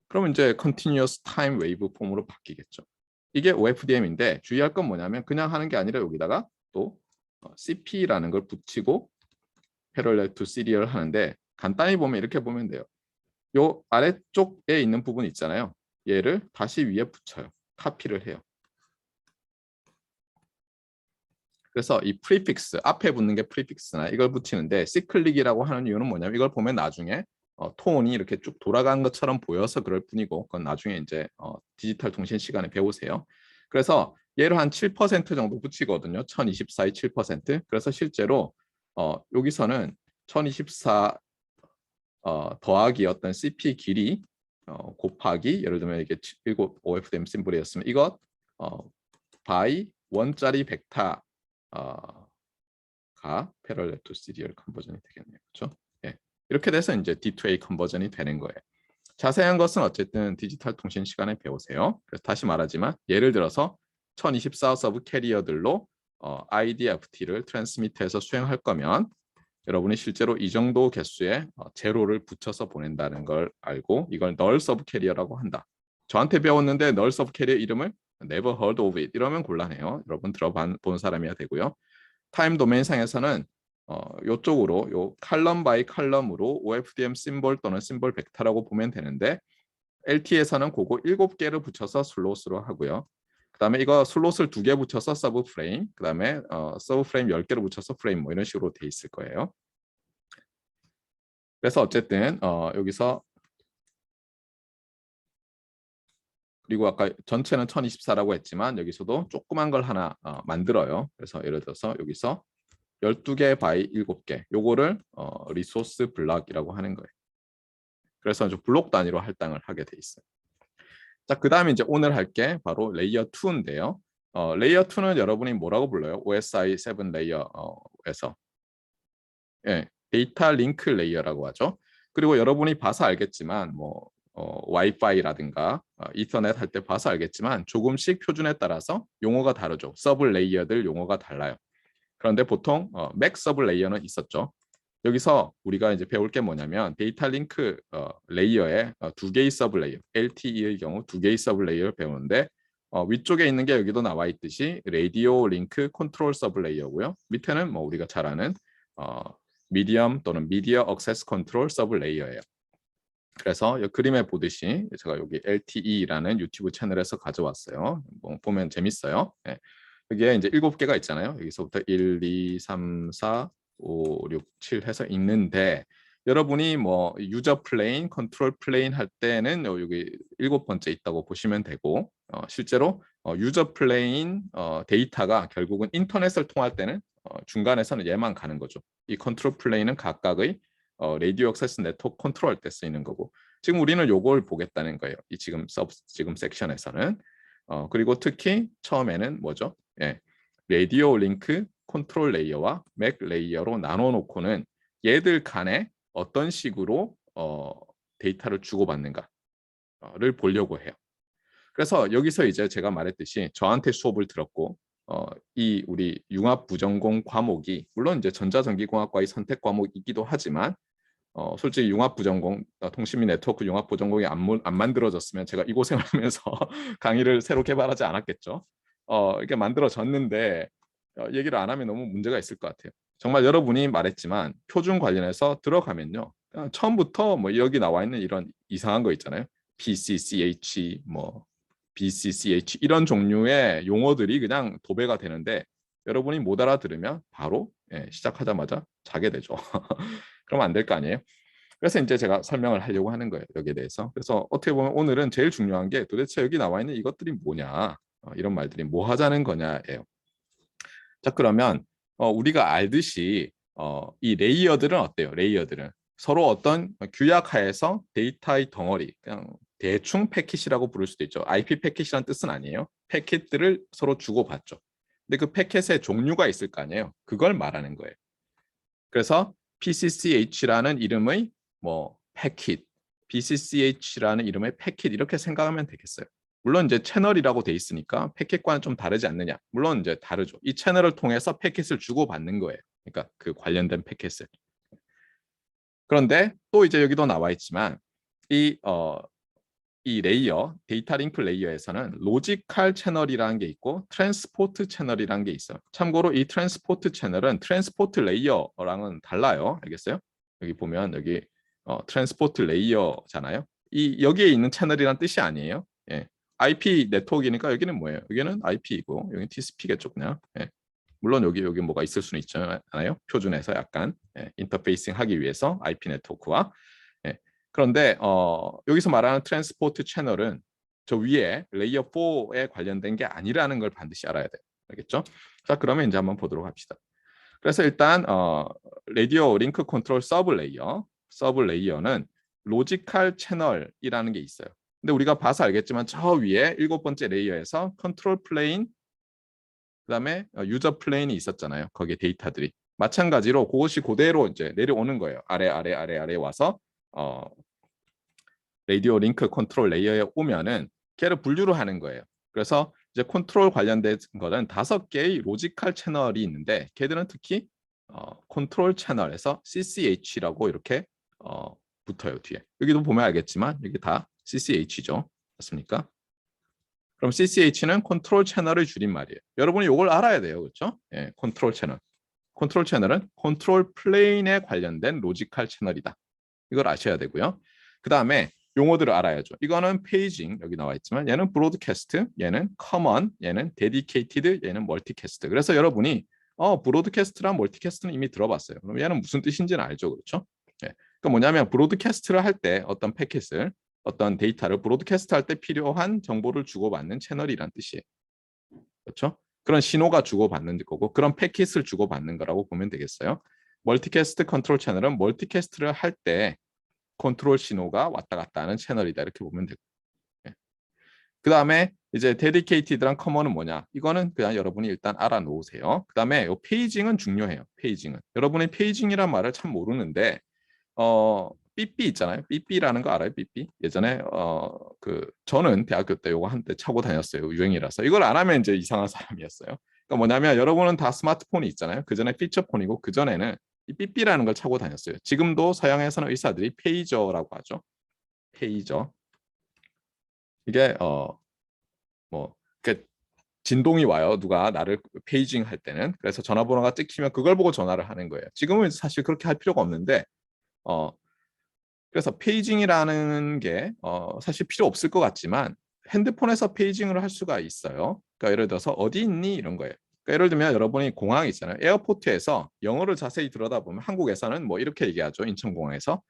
그러면 이제 continuous time wave 폼으로 바뀌겠죠. 이게 OFDM인데 주의할 건 뭐냐면 그냥 하는 게 아니라 여기다가 또 CP라는 걸 붙이고 parallel to serial 하는데 간단히 보면 이렇게 보면 돼요. 요 아래쪽에 있는 부분 있잖아요. 얘를 다시 위에 붙여요. 카피를 해요. 그래서 이 프리픽스 앞에 붙는 게 프리픽스나 이걸 붙이는데 시클릭이라고 하는 이유는 뭐냐면 이걸 보면 나중에 톤이 이렇게 쭉 돌아간 것처럼 보여서 그럴 뿐이고 그건 나중에 이제 디지털 통신 시간에 배우세요. 그래서 얘를 한 7% 정도 붙이거든요. 1024의 7%. 그래서 실제로 여기서는 1024 더하기 어떤 CP 길이 곱하기 예를 들면 이게 7 OFDM 심볼이었으면 이것 by 원짜리 벡터 가 패럴렐 투 시리얼 컨버전이 되겠네요. 그렇죠? 예. 이렇게 돼서 이제 D2A 컨버전이 되는 거예요. 자세한 것은 어쨌든 디지털 통신 시간에 배우세요. 그래서 다시 말하지만 예를 들어서 1024 서브 캐리어들로 IDFT를 트랜스미트해서 수행할 거면 여러분이 실제로 이 정도 개수의 제로를 붙여서 보낸다는 걸 알고 이걸 널 서브 캐리어라고 한다. 저한테 배웠는데 널 서브 캐리어 이름을 never heard of it 이러면 곤란해요. 여러분 들어본 사람이야 되고요. 타임 도메인 상에서는 이쪽으로 요 칼럼 바이 칼럼으로 OFDM 심볼 또는 심볼 벡터라고 보면 되는데 LT에서는 그거 7개를 붙여서 슬롯으로 하고요. 그다음에 이거 슬롯을 2개 붙여서 서브 프레임, 그다음에 서브 프레임 10개를 붙여서 프레임 뭐 이런 식으로 돼 있을 거예요. 그래서 어쨌든 여기서 그리고 아까 전체는 1024라고 했지만 여기서도 조그만 걸 하나 만들어요. 그래서 예를 들어서 여기서 12개 바이 7개 요거를 리소스 블럭이라고 하는 거예요. 그래서 블록 단위로 할당을 하게 돼 있어요. 자, 그 다음에 이제 오늘 할 게 바로 레이어 2인데요. 레이어 2는 여러분이 뭐라고 불러요? OSI 7 레이어에서 데이터 링크 레이어라고 하죠. 그리고 여러분이 봐서 알겠지만 뭐 와이파이라든가 이더넷 할 때 봐서 알겠지만 조금씩 표준에 따라서 용어가 다르죠. 서브 레이어들 용어가 달라요. 그런데 보통 맥 서브 레이어는 있었죠. 여기서 우리가 이제 배울 게 뭐냐면 데이터 링크 레이어에 두 개의 서브 레이어, LTE의 경우 두 개의 서브 레이어를 배우는데 위쪽에 있는 게 여기도 나와 있듯이 라디오 링크 컨트롤 서브 레이어고요. 밑에는 뭐 우리가 잘 아는 미디엄 또는 미디어 액세스 컨트롤 서브 레이어예요. 그래서 이 그림에 보듯이 제가 여기 LTE라는 유튜브 채널에서 가져왔어요. 뭐 보면 재밌어요. 네. 여기에 이제 7개가 있잖아요. 여기서부터 1, 2, 3, 4, 5, 6, 7 해서 있는데 여러분이 뭐 유저 플레인, 컨트롤 플레인 할 때는 여기 7번째 있다고 보시면 되고 실제로 유저 플레인 데이터가 결국은 인터넷을 통할 때는 중간에서는 얘만 가는 거죠. 이 컨트롤 플레인은 각각의 라디오 액세스 네트워크 컨트롤 할 때 쓰이는 거고 지금 우리는 요걸 보겠다는 거예요. 이 지금 섹션에서는 그리고 특히 처음에는 뭐죠? 라디오 링크 컨트롤 레이어와 맥 레이어로 나눠 놓고는 얘들 간에 어떤 식으로 데이터를 주고받는가를 보려고 해요. 그래서 여기서 이제 제가 말했듯이 저한테 수업을 들었고 이 우리 융합부전공 과목이 물론 이제 전자전기공학과의 선택 과목이기도 하지만 솔직히 융합부전공, 통신및 네트워크 융합부전공이 안 만들어졌으면 제가 이 고생을 하면서 강의를 새로 개발하지 않았겠죠. 이게 만들어졌는데 얘기를 안 하면 너무 문제가 있을 것 같아요. 정말 여러분이 말했지만 표준 관련해서 들어가면요. 처음부터 뭐 여기 나와 있는 이런 이상한 거 있잖아요. PCCH, 뭐 BCCH 이런 종류의 용어들이 그냥 도배가 되는데 여러분이 못 알아들으면 바로 시작하자마자 자게 되죠. 그러면 안 될 거 아니에요. 그래서 이제 제가 설명을 하려고 하는 거예요. 여기에 대해서. 그래서 어떻게 보면 오늘은 제일 중요한 게 도대체 여기 나와 있는 이것들이 뭐냐. 이런 말들이 뭐 하자는 거냐예요. 자, 그러면 우리가 알듯이 이 레이어들은 어때요? 레이어들은 서로 어떤 규약하에서 데이터의 덩어리, 그냥 대충 패킷이라고 부를 수도 있죠. IP 패킷이란 뜻은 아니에요. 패킷들을 서로 주고받죠. 근데 그 패킷의 종류가 있을 거 아니에요. 그걸 말하는 거예요. 그래서 PCCH라는 이름의 뭐 패킷, BCCH라는 이름의 패킷 이렇게 생각하면 되겠어요. 물론 이제 채널이라고 돼 있으니까 패킷과는 좀 다르지 않느냐. 물론 이제 다르죠. 이 채널을 통해서 패킷을 주고받는 거예요. 그러니까 그 관련된 패킷을. 그런데 또 이제 여기도 나와 있지만 이 레이어, 데이터 링크 레이어에서는 로지컬 채널이라는 게 있고 트랜스포트 채널이라는 게 있어요. 참고로 이 트랜스포트 채널은 트랜스포트 레이어랑은 달라요. 알겠어요? 여기 보면 여기 트랜스포트 레이어잖아요. 이 여기에 있는 채널이란 뜻이 아니에요. IP 네트워크니까 여기는 뭐예요? 여기는 IP이고 여기는 TCP겠죠, 그냥. 물론 여기 뭐가 있을 수는 있잖아요. 표준에서 약간 인터페이싱 하기 위해서 IP 네트워크와 그런데 여기서 말하는 트랜스포트 채널은 저 위에 레이어 4에 관련된 게 아니라는 걸 반드시 알아야 돼요. 알겠죠? 자, 그러면 이제 한번 보도록 합시다. 그래서 일단 라디오 링크 컨트롤 서브 레이어는 로지컬 채널이라는 게 있어요. 근데 우리가 봐서 알겠지만 저 위에 7번째 레이어에서 컨트롤 플레인 그다음에 유저 플레인이 있었잖아요. 거기에 데이터들이 마찬가지로 그것이 그대로 이제 내려오는 거예요. 아래 와서 라디오 링크 컨트롤 레이어에 오면은 걔를 분류를 하는 거예요. 그래서 이제 컨트롤 관련된 거는 5개의 로지컬 채널이 있는데 걔들은 특히 컨트롤 채널에서 CCH라고 이렇게 붙어요 뒤에. 여기도 보면 알겠지만 여기 다 CCH죠. 맞습니까? 그럼 CCH는 컨트롤 채널의 줄임말이에요. 여러분이 이걸 알아야 돼요. 그렇죠? 컨트롤 채널. 컨트롤 채널은 컨트롤 플레인에 관련된 로지컬 채널이다. 이걸 아셔야 되고요. 그 다음에 용어들을 알아야죠. 이거는 페이징 여기 나와 있지만 얘는 브로드캐스트, 얘는 커먼, 얘는 데디케이티드, 얘는 멀티캐스트. 그래서 여러분이 브로드캐스트랑 멀티캐스트는 이미 들어봤어요. 그럼 얘는 무슨 뜻인지는 알죠, 그렇죠? 그러니까 뭐냐면 브로드캐스트를 할 때 어떤 패킷을 어떤 데이터를 브로드캐스트 할 때 필요한 정보를 주고받는 채널이란 뜻이에요. 그렇죠? 그런 신호가 주고받는 거고 그런 패킷을 주고받는 거라고 보면 되겠어요. 멀티캐스트 컨트롤 채널은 멀티캐스트를 할때 컨트롤 신호가 왔다 갔다 하는 채널이다 이렇게 보면 되고 그 다음에 이제 dedicated랑 common은 뭐냐? 이거는 그냥 여러분이 일단 알아놓으세요. 그 다음에 요 페이징은 중요해요. 페이징은 여러분이 페이징이란 말을 참 모르는데 삐삐 있잖아요. 삐삐라는 거 알아요? 삐삐. 예전에 그 저는 대학교 때 요거 한때 차고 다녔어요. 유행이라서. 이걸 안 하면 이제 이상한 사람이었어요. 그러니까 뭐냐면 여러분은 다 스마트폰이 있잖아요. 그 전에 피처폰이고 그 전에는 이 삐삐라는 걸 차고 다녔어요. 지금도 서양에서는 의사들이 페이저라고 하죠. 페이저. 이게 뭐 그 진동이 와요. 누가 나를 페이징 할 때는. 그래서 전화번호가 찍히면 그걸 보고 전화를 하는 거예요. 지금은 사실 그렇게 할 필요가 없는데 어 그래서 페이징이라는 게 사실 필요 없을 것 같지만 핸드폰에서 페이징을 할 수가 있어요. 그러니까 예를 들어서 어디 있니 이런 거예요. 그러니까 예를 들면 여러분이 공항에 있잖아요. 에어포트에서 영어를 자세히 들여다보면 한국에서는 뭐 이렇게 얘기하죠. 인천공항에서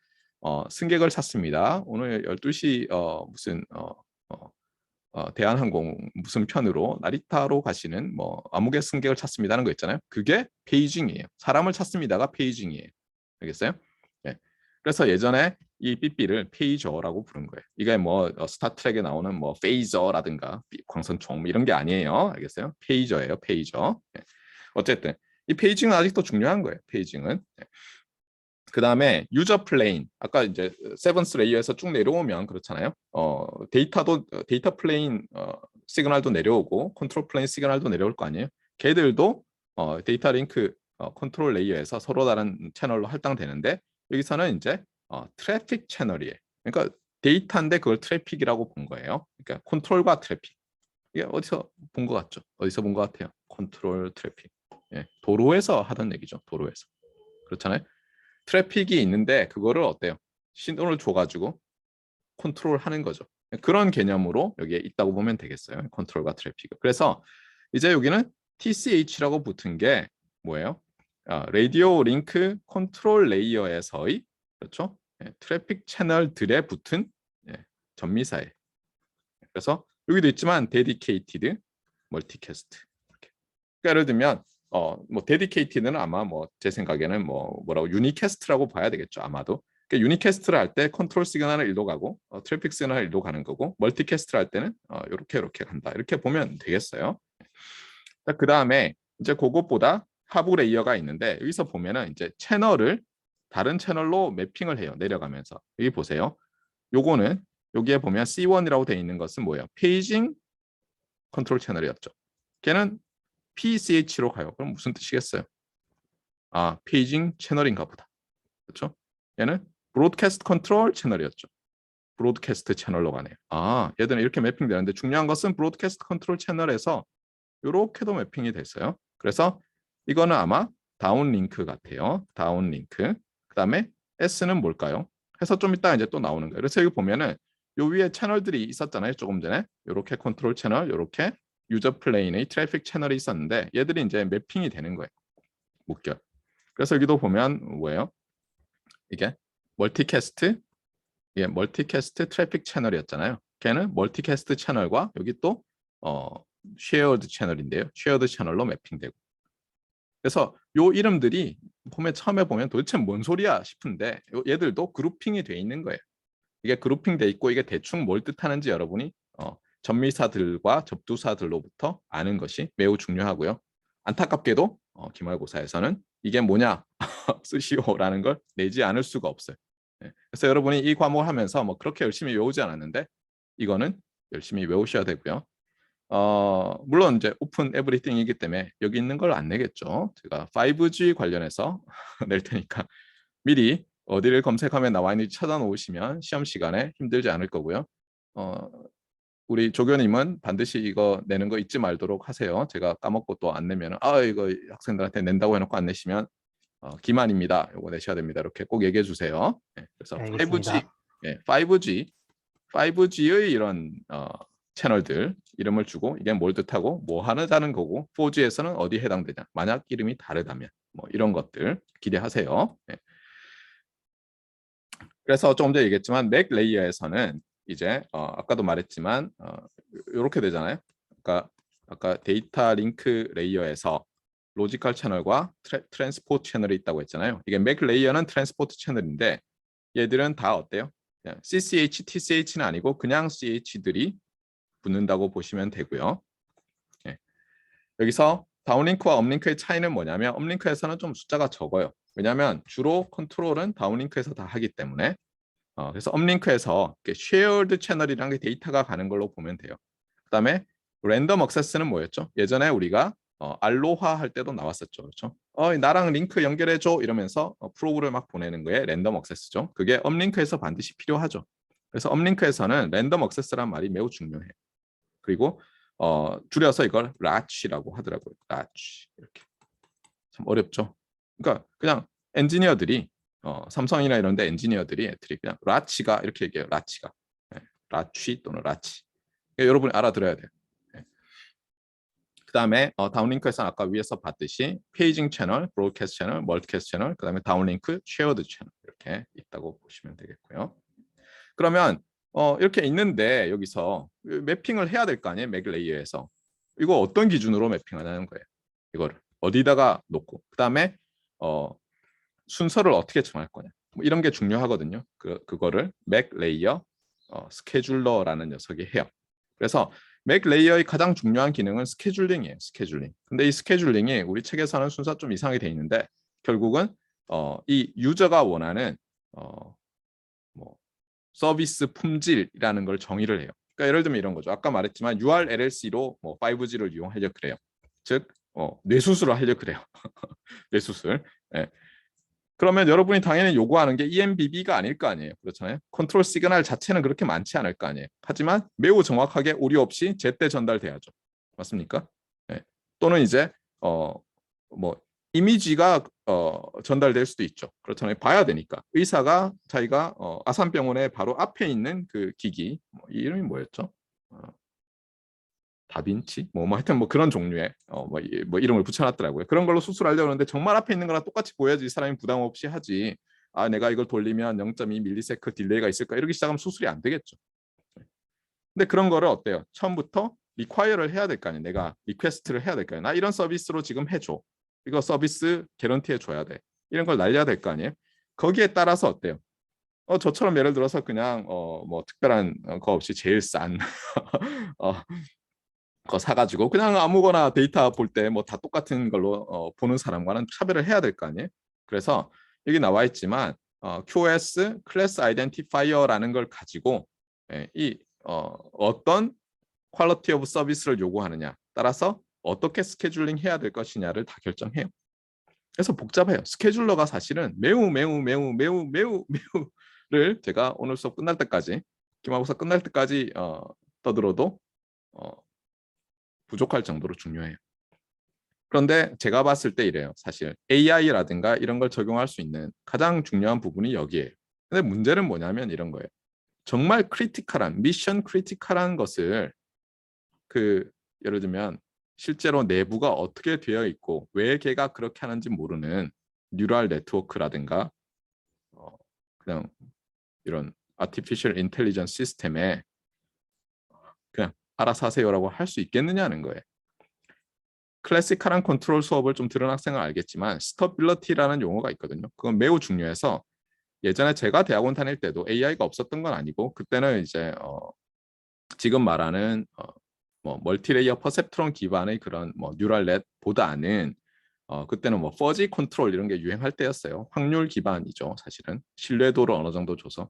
승객을 찾습니다. 오늘 12시 무슨 대한항공 무슨 편으로 나리타로 가시는 뭐 아무개 승객을 찾습니다는 거 있잖아요. 그게 페이징이에요. 사람을 찾습니다가 페이징이에요. 알겠어요? 네. 그래서 예전에 이 삐삐를 페이저라고 부른 거예요. 이게 뭐 스타트랙에 나오는 뭐 페이저라든가 광선총 뭐 이런 게 아니에요. 알겠어요? 페이저예요. 페이저. 네. 어쨌든 이 페이징은 아직도 중요한 거예요. 페이징은. 네. 그 다음에 유저 플레인 아까 이제 세븐스 레이어에서 쭉 내려오면 그렇잖아요. 데이터 플레인 시그널도 내려오고 컨트롤 플레인 시그널도 내려올 거 아니에요. 걔들도 데이터 링크 컨트롤 레이어에서 서로 다른 채널로 할당되는데 여기서는 이제 트래픽 채널이에요. 그러니까 데이터인데 그걸 트래픽이라고 본 거예요. 그러니까 컨트롤과 트래픽. 이게 어디서 본 것 같죠? 어디서 본 것 같아요? 컨트롤 트래픽. 예, 도로에서 하던 얘기죠. 도로에서. 그렇잖아요. 트래픽이 있는데 그거를 어때요? 신호를 줘가지고 컨트롤하는 거죠. 그런 개념으로 여기에 있다고 보면 되겠어요. 컨트롤과 트래픽. 그래서 이제 여기는 TCH라고 붙은 게 뭐예요? 라디오 링크 컨트롤 레이어에서의 그렇죠? 트래픽 채널들에 붙은 전미사예요. 그래서 여기도 있지만 dedicated, multicast. 그러니까 예를 들면 뭐 데디케이티드는 아마 뭐 제 생각에는 뭐라고 유니캐스트라고 봐야 되겠죠. 아마도. 그러니까 유니캐스트를 할 때 컨트롤 시그널을 일로 가고 트래픽 시그널을 일로 가는 거고 멀티캐스트를 할 때는 이렇게 간다. 이렇게 보면 되겠어요. 그 다음에 이제 그것보다 하부 레이어가 있는데 여기서 보면은 이제 채널을 다른 채널로 매핑을 해요. 내려가면서 여기 보세요. 요거는 여기에 보면 C1이라고 되어 있는 것은 뭐예요? 페이징 컨트롤 채널이었죠. 걔는 PCH로 가요. 그럼 무슨 뜻이겠어요? 페이징 채널인가 보다. 그렇죠? 얘는 브로드캐스트 컨트롤 채널이었죠. 브로드캐스트 채널로 가네요. 얘들은 이렇게 매핑되는데 중요한 것은 브로드캐스트 컨트롤 채널에서 이렇게도 매핑이 됐어요. 그래서 이거는 아마 다운링크 같아요. 다운링크. 그 다음에 S는 뭘까요? 해서 좀 이따 이제 또 나오는 거예요. 그래서 여기 보면은 요 위에 채널들이 있었잖아요. 조금 전에. 이렇게 컨트롤 채널, 이렇게 유저 플레인의 트래픽 채널이 있었는데 얘들이 이제 매핑이 되는 거예요. 묶여. 그래서 여기도 보면 뭐예요? 이게 멀티캐스트, 멀티캐스트 트래픽 채널이었잖아요. 걔는 멀티캐스트 채널과 여기 또 쉐어드 채널인데요. 쉐어드 채널로 매핑되고. 그래서 요 이름들이 처음에 보면 도대체 뭔 소리야 싶은데 얘들도 그룹핑이 돼 있는 거예요. 이게 그룹핑 돼 있고 이게 대충 뭘 뜻하는지 여러분이 전미사들과 접두사들로부터 아는 것이 매우 중요하고요. 안타깝게도 기말고사에서는 이게 뭐냐 쓰시오라는 걸 내지 않을 수가 없어요. 그래서 여러분이 이 과목을 하면서 뭐 그렇게 열심히 외우지 않았는데 이거는 열심히 외우셔야 되고요. 물론 이제 오픈 에브리띵이기 때문에 여기 있는 걸 안 내겠죠. 제가 5G 관련해서 낼 테니까 미리 어디를 검색하면 나와 있는지 찾아놓으시면 시험 시간에 힘들지 않을 거고요. 우리 조교님은 반드시 이거 내는 거 잊지 말도록 하세요. 제가 까먹고 또 안 내면 이거 학생들한테 낸다고 해놓고 안 내시면 기만입니다. 이거 내셔야 됩니다. 이렇게 꼭 얘기해 주세요. 그래서 알겠습니다. 5G의 이런 채널들 이름을 주고 이게 뭘 뜻하고 뭐 하자는 거고 4G에서는 어디 해당되냐. 만약 이름이 다르다면 뭐 이런 것들 기대하세요. 그래서 조금 전에 얘기했지만 맥 레이어에서는 이제 아까도 말했지만 이렇게 되잖아요. 아까 데이터 링크 레이어에서 로지컬 채널과 트랜스포트 채널이 있다고 했잖아요. 이게 맥 레이어는 트랜스포트 채널인데 얘들은 다 어때요? 그냥 CCH, TCH는 아니고 그냥 CH들이 붙는다고 보시면 되고요. 예. 여기서 다운링크와 업링크의 차이는 뭐냐면 업링크에서는 좀 숫자가 적어요. 왜냐하면 주로 컨트롤은 다운링크에서 다 하기 때문에 그래서 업링크에서 쉐어드 채널이라는 게 데이터가 가는 걸로 보면 돼요. 그다음에 랜덤 액세스는 뭐였죠? 예전에 우리가 알로하 할 때도 나왔었죠. 그렇죠? 나랑 링크 연결해 줘 이러면서 프로그램을 막 보내는 거에 랜덤 액세스죠. 그게 업링크에서 반드시 필요하죠. 그래서 업링크에서는 랜덤 액세스란 말이 매우 중요해요. 그리고 줄여서 이걸 latch라고 하더라고요. latch 이렇게. 참 어렵죠. 그러니까 그냥 엔지니어들이 삼성이나 이런 데 엔지니어들이 애들이 그냥 latch가 이렇게 얘기해요. latch가. 네. latch 또는 latch. 여러분이 알아들어야 돼요. 네. 그다음에 다운링크에서는 아까 위에서 봤듯이 페이징 채널, 브로드캐스트 채널, 멀티캐스트 채널, 그다음에 다운링크, 쉐어드 채널 이렇게 있다고 보시면 되겠고요. 그러면 이렇게 있는데 여기서 매핑을 해야 될 거 아니에요? 맥 레이어에서. 이거 어떤 기준으로 매핑하는 거예요? 이거를 어디다가 놓고 그다음에 순서를 어떻게 정할 거냐. 뭐 이런 게 중요하거든요. 그거를 맥 레이어 스케줄러라는 녀석이 해요. 그래서 맥 레이어의 가장 중요한 기능은 스케줄링이에요. 스케줄링. 근데 이 스케줄링이 우리 책에서는 순서 좀 이상하게 돼 있는데 결국은 이 유저가 원하는 뭐 서비스 품질이라는 걸 정의를 해요. 그러니까 예를 들면 이런 거죠. 아까 말했지만 URLLC로 뭐 5G를 이용하려 그래요. 즉 뇌수술을 하려 그래요. 뇌수술. 예. 그러면 여러분이 당연히 요구하는 게 EMBB가 아닐 거 아니에요. 그렇잖아요. 컨트롤 시그널 자체는 그렇게 많지 않을 거 아니에요. 하지만 매우 정확하게 오류 없이 제때 전달돼야죠. 맞습니까? 예. 또는 이제 뭐 이미지가 전달될 수도 있죠. 그렇잖아요. 봐야 되니까. 의사가 자기가 아산병원에 바로 앞에 있는 그 기기, 이름이 뭐였죠? 다빈치? 뭐 하여튼 뭐 그런 종류의 뭐 이름을 붙여놨더라고요. 그런 걸로 수술하려고 하는데 정말 앞에 있는 거랑 똑같이 보여야지 이 사람이 부담 없이 하지. 내가 이걸 돌리면 0.2 밀리세컨 딜레이가 있을까? 이렇게 시작하면 수술이 안 되겠죠. 근데 그런 거를 어때요? 처음부터 리콰이어를 해야 될 거 아니에요. 내가 리퀘스트를 해야 될 거 아니에요. 나 이런 서비스로 지금 해줘. 이거 서비스 개런티 해줘야 돼. 이런 걸 날려야 될 거 아니에요. 거기에 따라서 어때요? 저처럼 예를 들어서 그냥 뭐 특별한 거 없이 제일 싼 거 사가지고 그냥 아무거나 데이터 볼 때 뭐 다 똑같은 걸로 보는 사람과는 차별을 해야 될 거 아니에요. 그래서 여기 나와 있지만 QoS 클래스 아이덴티파이어라는 걸 가지고 이 어떤 퀄리티 오브 서비스를 요구하느냐 따라서 어떻게 스케줄링 해야 될 것이냐를 다 결정해요. 그래서 복잡해요. 스케줄러가 사실은 매우를 제가 오늘 수업 끝날 때까지 기말고사 끝날 때까지 떠들어도 부족할 정도로 중요해요. 그런데 제가 봤을 때 이래요. 사실 AI라든가 이런 걸 적용할 수 있는 가장 중요한 부분이 여기에요. 근데 문제는 뭐냐면 이런 거예요. 정말 크리티컬한 미션 크리티컬한 것을 예를 들면 실제로 내부가 어떻게 되어 있고 왜 걔가 그렇게 하는지 모르는 뉴럴 네트워크라든가 그냥 이런 아티피셜 인텔리전스 시스템에 그냥 알아서 하세요라고 할 수 있겠느냐는 거예요. 클래시컬한 컨트롤 수업을 좀 들은 학생은 알겠지만 스터빌리티라는 용어가 있거든요. 그건 매우 중요해서 예전에 제가 대학원 다닐 때도 AI가 없었던 건 아니고 그때는 이제 지금 말하는 뭐 멀티레이어 퍼셉트론 기반의 그런 뭐 뉴럴넷보다는 그때는 뭐 퍼지 컨트롤 이런 게 유행할 때였어요. 확률 기반이죠, 사실은. 신뢰도를 어느 정도 줘서.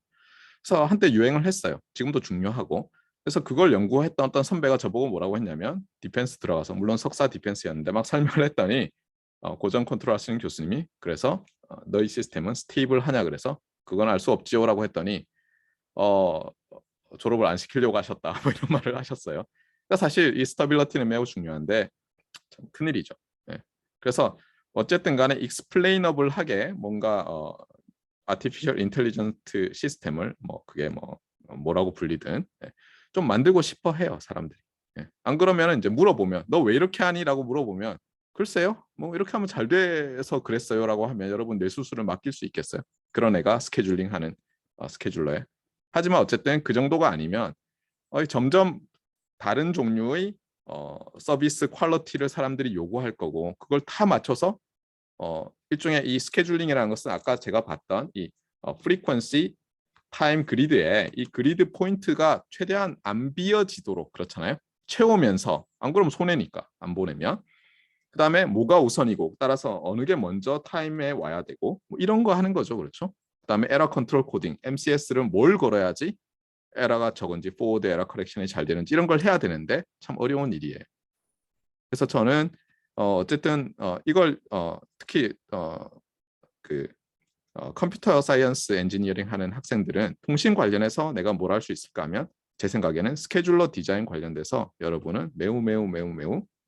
그래서 한때 유행을 했어요. 지금도 중요하고. 그래서 그걸 연구했던 어떤 선배가 저보고 뭐라고 했냐면 디펜스 들어가서 물론 석사 디펜스였는데 막 설명을 했더니 고정 컨트롤 하시는 교수님이 그래서 너희 시스템은 스테이블하냐 그래서 그건 알 수 없지요라고 했더니 졸업을 안 시키려고 하셨다 뭐 이런 말을 하셨어요. 그러니까 사실 이 스타빌리티는 매우 중요한데 참 큰일이죠. 네. 그래서 어쨌든 간에 익스플레이너블하게 뭔가 아티피셜 인텔리전트 시스템을 뭐 그게 뭐라고 불리든 좀 만들고 싶어 해요 사람들이. 안 그러면 이제 물어보면 너 왜 이렇게 하니라고 물어보면 글쎄요 뭐 이렇게 하면 잘 돼서 그랬어요라고 하면 여러분 뇌수술을 맡길 수 있겠어요? 그런 애가 스케줄링하는 스케줄러에. 하지만 어쨌든 그 정도가 아니면 점점 다른 종류의 서비스 퀄리티를 사람들이 요구할 거고 그걸 다 맞춰서 일종의 이 스케줄링이라는 것은 아까 제가 봤던 이 프리퀀시 타임 그리드에 이 그리드 포인트가 최대한 안 비어지도록 그렇잖아요. 채우면서 안 그러면 손해니까 안 보내면. 그다음에 뭐가 우선이고 따라서 어느 게 먼저 타임에 와야 되고 뭐 이런 거 하는 거죠. 그렇죠? 그다음에 에러 컨트롤 코딩 MCS를 뭘 걸어야지 에러가 적은지 forward 에러 커렉션이 잘 되는지 이런 걸 해야 되는데 참 어려운 일이에요. 그래서 저는 어쨌든 이걸 특히 그 컴퓨터 사이언스 엔지니어링 하는 학생들은 통신 관련해서 내가 뭘 할 수 있을까 하면 제 생각에는 스케줄러 디자인 관련돼서 여러분은 매우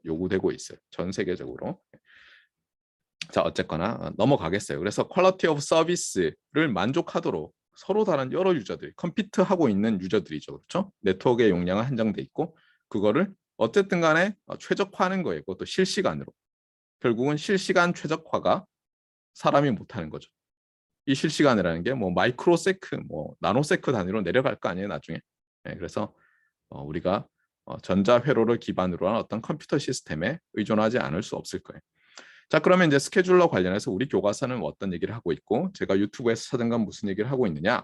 요구되고 있어요. 전 세계적으로. 자, 어쨌거나 넘어가겠어요. 그래서 퀄리티 오브 서비스를 만족하도록 서로 다른 여러 유저들, 컴피트하고 있는 유저들이죠. 그렇죠? 네트워크의 용량은 한정돼 있고 그거를 어쨌든 간에 최적화하는 거예요. 그것도 실시간으로. 결국은 실시간 최적화가 사람이 못하는 거죠. 이 실시간이라는 게 뭐 마이크로세크, 뭐 나노세크 단위로 내려갈 거 아니에요, 나중에. 네, 그래서 우리가 전자 회로를 기반으로 한 어떤 컴퓨터 시스템에 의존하지 않을 수 없을 거예요. 자, 그러면 이제 스케줄러 관련해서 우리 교과서는 어떤 얘기를 하고 있고 제가 유튜브에서 찾은 건 무슨 얘기를 하고 있느냐?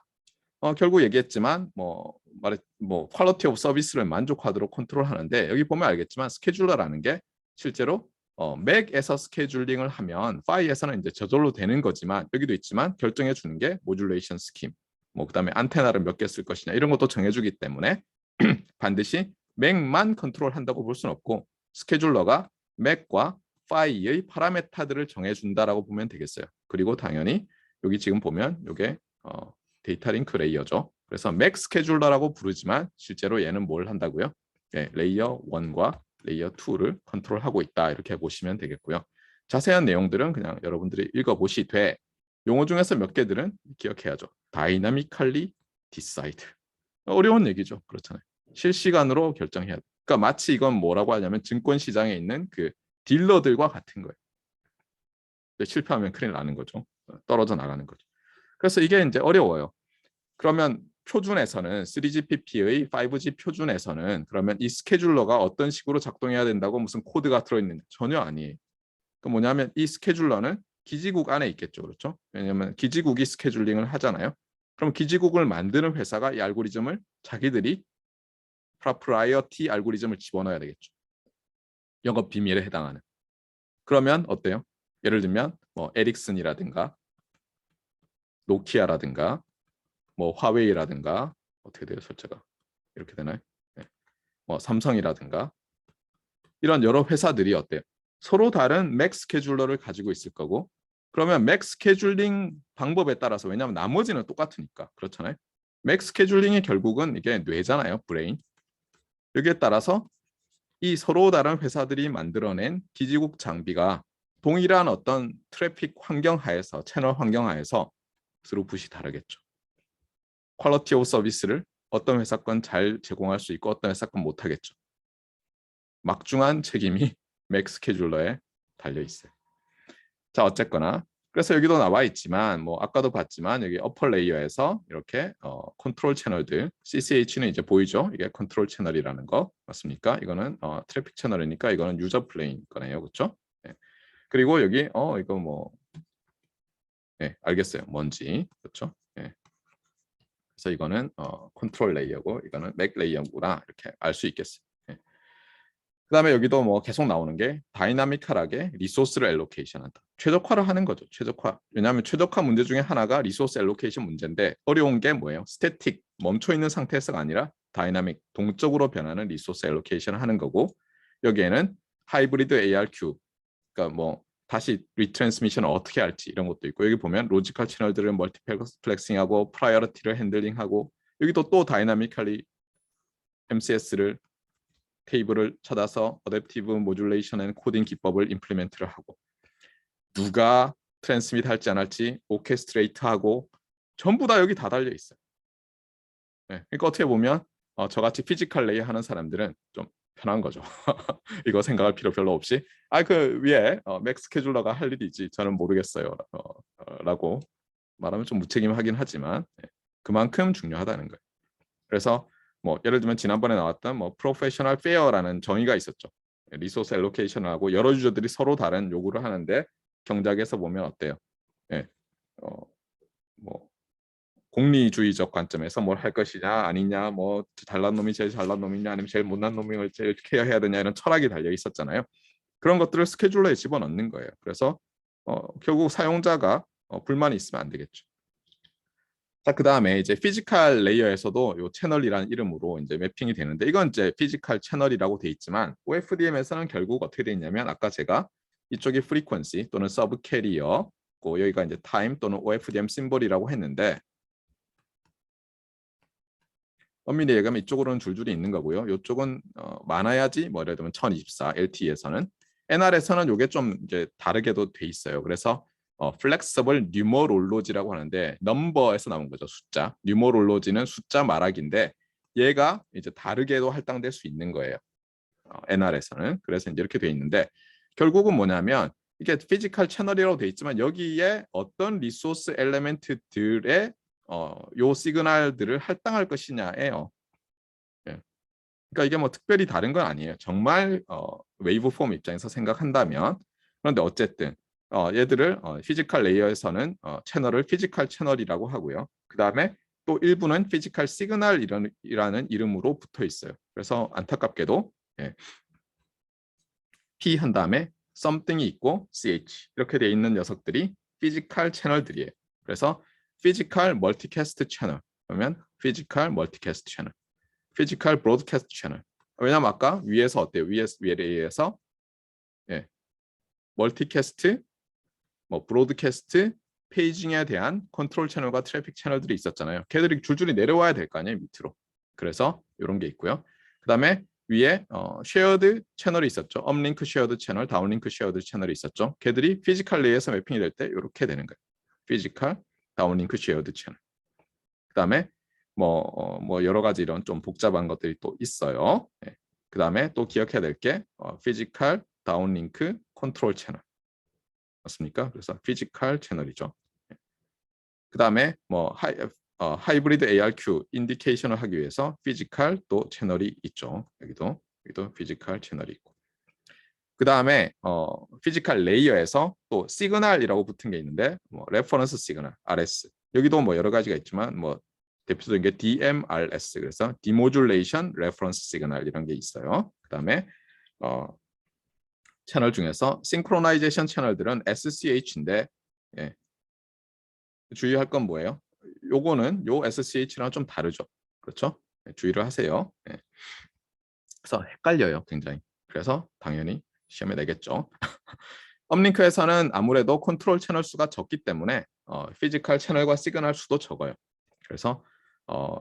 결국 얘기했지만 뭐 퀄리티 오브 서비스를 만족하도록 컨트롤하는데 여기 보면 알겠지만 스케줄러라는 게 실제로 맥에서 스케줄링을 하면 파이에서는 이제 저절로 되는 거지만 여기도 있지만 결정해 주는 게 모듈레이션 스킴, 뭐 그다음에 안테나를 몇 개 쓸 것이냐 이런 것도 정해주기 때문에 반드시 맥만 컨트롤한다고 볼 수는 없고 스케줄러가 맥과 파이의 파라메타들을 정해준다라고 보면 되겠어요. 그리고 당연히 여기 지금 보면 이게 데이터 링크 레이어죠. 그래서 맥 스케줄러라고 부르지만 실제로 얘는 뭘 한다고요? 네, 레이어 1과 레이어 2를 컨트롤하고 있다. 이렇게 보시면 되겠고요. 자세한 내용들은 그냥 여러분들이 읽어보시되 용어 중에서 몇 개들은 기억해야죠. Dynamically decide. 어려운 얘기죠. 그렇잖아요. 실시간으로 결정해야 돼. 그러니까 마치 이건 뭐라고 하냐면 증권 시장에 있는 그 딜러들과 같은 거예요. 실패하면 큰일 나는 거죠. 떨어져 나가는 거죠. 그래서 이게 이제 어려워요. 그러면 표준에서는 3GPP의 5G 표준에서는 그러면 이 스케줄러가 어떤 식으로 작동해야 된다고 무슨 코드가 들어있는 전혀 아니에요. 그 뭐냐면 이 스케줄러는 기지국 안에 있겠죠. 그렇죠? 왜냐하면 기지국이 스케줄링을 하잖아요. 그럼 기지국을 만드는 회사가 이 알고리즘을 자기들이 프라이어티 알고리즘을 집어넣어야 되겠죠. 영업 비밀에 해당하는. 그러면 어때요? 예를 들면 뭐 에릭슨이라든가 노키아라든가 뭐 화웨이라든가 어떻게 돼요, 설자가 이렇게 되나요? 네. 뭐 삼성이라든가 이런 여러 회사들이 어때요? 서로 다른 맥 스케줄러를 가지고 있을 거고 그러면 맥 스케줄링 방법에 따라서 왜냐하면 나머지는 똑같으니까 그렇잖아요. 맥 스케줄링이 결국은 이게 뇌잖아요, 브레인. 여기에 따라서 이 서로 다른 회사들이 만들어낸 기지국 장비가 동일한 어떤 트래픽 환경 하에서 채널 환경 하에서 스루풋이 다르겠죠. 퀄리티 오브 서비스를 어떤 회사 건 잘 제공할 수 있고 어떤 회사 건 못하겠죠. 막중한 책임이 맥 스케줄러에 달려 있어요. 자, 어쨌거나 그래서 여기도 나와 있지만 뭐 아까도 봤지만 여기 어퍼 레이어에서 이렇게 컨트롤 채널들 CCH는 이제 보이죠? 이게 컨트롤 채널이라는 거 맞습니까? 이거는 트래픽 채널이니까 이거는 유저 플레인 거네요, 그렇죠? 네. 그리고 여기 이거 뭐 네, 알겠어요, 뭔지 그렇죠? 네. 그래서 이거는 컨트롤 레이어고 이거는 맥 레이어구나 이렇게 알 수 있겠어요. 네. 그다음에 여기도 뭐 계속 나오는 게 다이나미컬하게 리소스를 엘로케이션한다. 최적화를 하는 거죠. 최적화. 왜냐하면 최적화 문제 중에 하나가 리소스 엘로케이션 문제인데 어려운 게 뭐예요? 스태틱 멈춰 있는 상태에서가 아니라 다이나믹 동적으로 변하는 리소스 엘로케이션을 하는 거고 여기에는 하이브리드 ARQ 그러니까 뭐 다시 리트랜스미션을 어떻게 할지 이런 것도 있고 여기 보면 로지컬 채널들을 멀티플렉싱하고 프라이어리티를 핸들링하고 여기도 또 다이나미컬리 MCS를 테이블을 찾아서 어댑티브 모듈레이션 앤 코딩 기법을 임플리멘트를 하고 누가 트랜스밋 할지 안 할지 오케스트레이트하고 전부 다 여기 다 달려 있어요. 네, 그러니까 어떻게 보면 저같이 피지컬 레이 하는 사람들은 좀 편한 거죠. 이거 생각할 필요 별로 없이 그 위에 맥 스케줄러가 할 일이지 저는 모르겠어요. 라고 말하면 좀 무책임하긴 하지만 그만큼 중요하다는 거예요. 그래서 뭐 예를 들면 지난번에 나왔던 뭐 프로페셔널 페어라는 정의가 있었죠. 리소스 엘로케이션을 하고 여러 유저들이 서로 다른 요구를 하는데 경작에서 보면 어때요? 예, 뭐 공리주의적 관점에서 뭘 할 것이냐 아니냐, 뭐 잘난 놈이 제일 잘난 놈이냐 아니면 제일 못난 놈을 제일 케어해야 되냐, 이런 철학이 달려 있었잖아요. 그런 것들을 스케줄러에 집어넣는 거예요. 그래서 결국 사용자가 불만이 있으면 안 되겠죠. 자, 그 다음에 이제 피지컬 레이어에서도 요 채널이라는 이름으로 이제 매핑이 되는데, 이건 이제 피지컬 채널이라고 돼 있지만 OFDM에서는 결국 어떻게 돼 있냐면, 아까 제가 이쪽이 프리퀀시 또는 서브 캐리어, 여기가 이제 타임 또는 OFDM 심볼이라고 했는데, 엄밀히 얘기하면 이쪽으로는 줄줄이 있는 거고요. 이쪽은 많아야지, 뭐 예를 들면 1024 LTE에서는. NR에서는 이게 좀 이제 다르게도 돼 있어요. 그래서 플렉서블 뉴머롤로지라고 하는데, 넘버에서 나온 거죠, 숫자. 뉴머롤로지는 숫자 말하기인데 얘가 이제 다르게도 할당될 수 있는 거예요, NR에서는. 그래서 이제 이렇게 돼 있는데, 결국은 뭐냐면 이게 피지컬 채널이라고 돼 있지만 여기에 어떤 리소스 엘리멘트들의 요 시그널들을 할당할 것이냐예요. 예. 그러니까 이게 뭐 특별히 다른 건 아니에요. 정말 웨이브 폼 입장에서 생각한다면. 그런데 어쨌든 얘들을 피지컬 레이어에서는 채널을 피지컬 채널이라고 하고요. 그 다음에 또 일부는 피지컬 시그널이라는 이름으로 붙어 있어요. 그래서 안타깝게도 P 한 다음에 something이 있고 CH 이렇게 돼 있는 녀석들이 피지컬 채널들이에요. 그래서 피지컬 멀티캐스트 채널, 그러면 피지컬 멀티캐스트 채널, 피지컬 브로드캐스트 채널. 왜냐면 아까 위에서 어때요? 위에서 멀티캐스트, 뭐 브로드캐스트, 페이징에 대한 컨트롤 채널과 트래픽 채널들이 있었잖아요. 걔들이 줄줄이 내려와야 될 거 아니에요, 밑으로. 그래서 이런 게 있고요. 그 다음에 위에 쉐어드 채널이 있었죠. 업링크 쉐어드 채널, 다운링크 쉐어드 채널이 있었죠. 걔들이 피지컬 레이에서 매핑이 될 때 이렇게 되는 거예요. 피지컬, 다운링크 쉐어드 채널. 그 다음에 뭐 여러 가지 이런 좀 복잡한 것들이 또 있어요. 그 다음에 또 기억해야 될 게 피지컬, 다운링크, 컨트롤 채널. 맞습니까? 그래서 피지컬 채널이죠. 그 다음에 뭐 하이브리드 ARQ 인디케이션을 하기 위해서 피지컬 또 채널이 있죠. 여기도 피지컬 채널이 있고. 그 다음에 피지컬 레이어에서 또 시그널이라고 붙은 게 있는데, 뭐 레퍼런스 시그널 RS, 여기도 뭐 여러 가지가 있지만 뭐 대표적인 게 DMRS, 그래서 디모듈레이션 레퍼런스 시그널 이런 게 있어요. 그 다음에 채널 중에서 싱크로나이제이션 채널들은 SCH인데 주의할 건 뭐예요? 요거는 요 SCH랑 좀 다르죠. 그렇죠? 주의를 하세요. 그래서 헷갈려요, 굉장히. 그래서 당연히 시험에 내겠죠. 업링크에서는 아무래도 컨트롤 채널 수가 적기 때문에 피지컬 채널과 시그널 수도 적어요. 그래서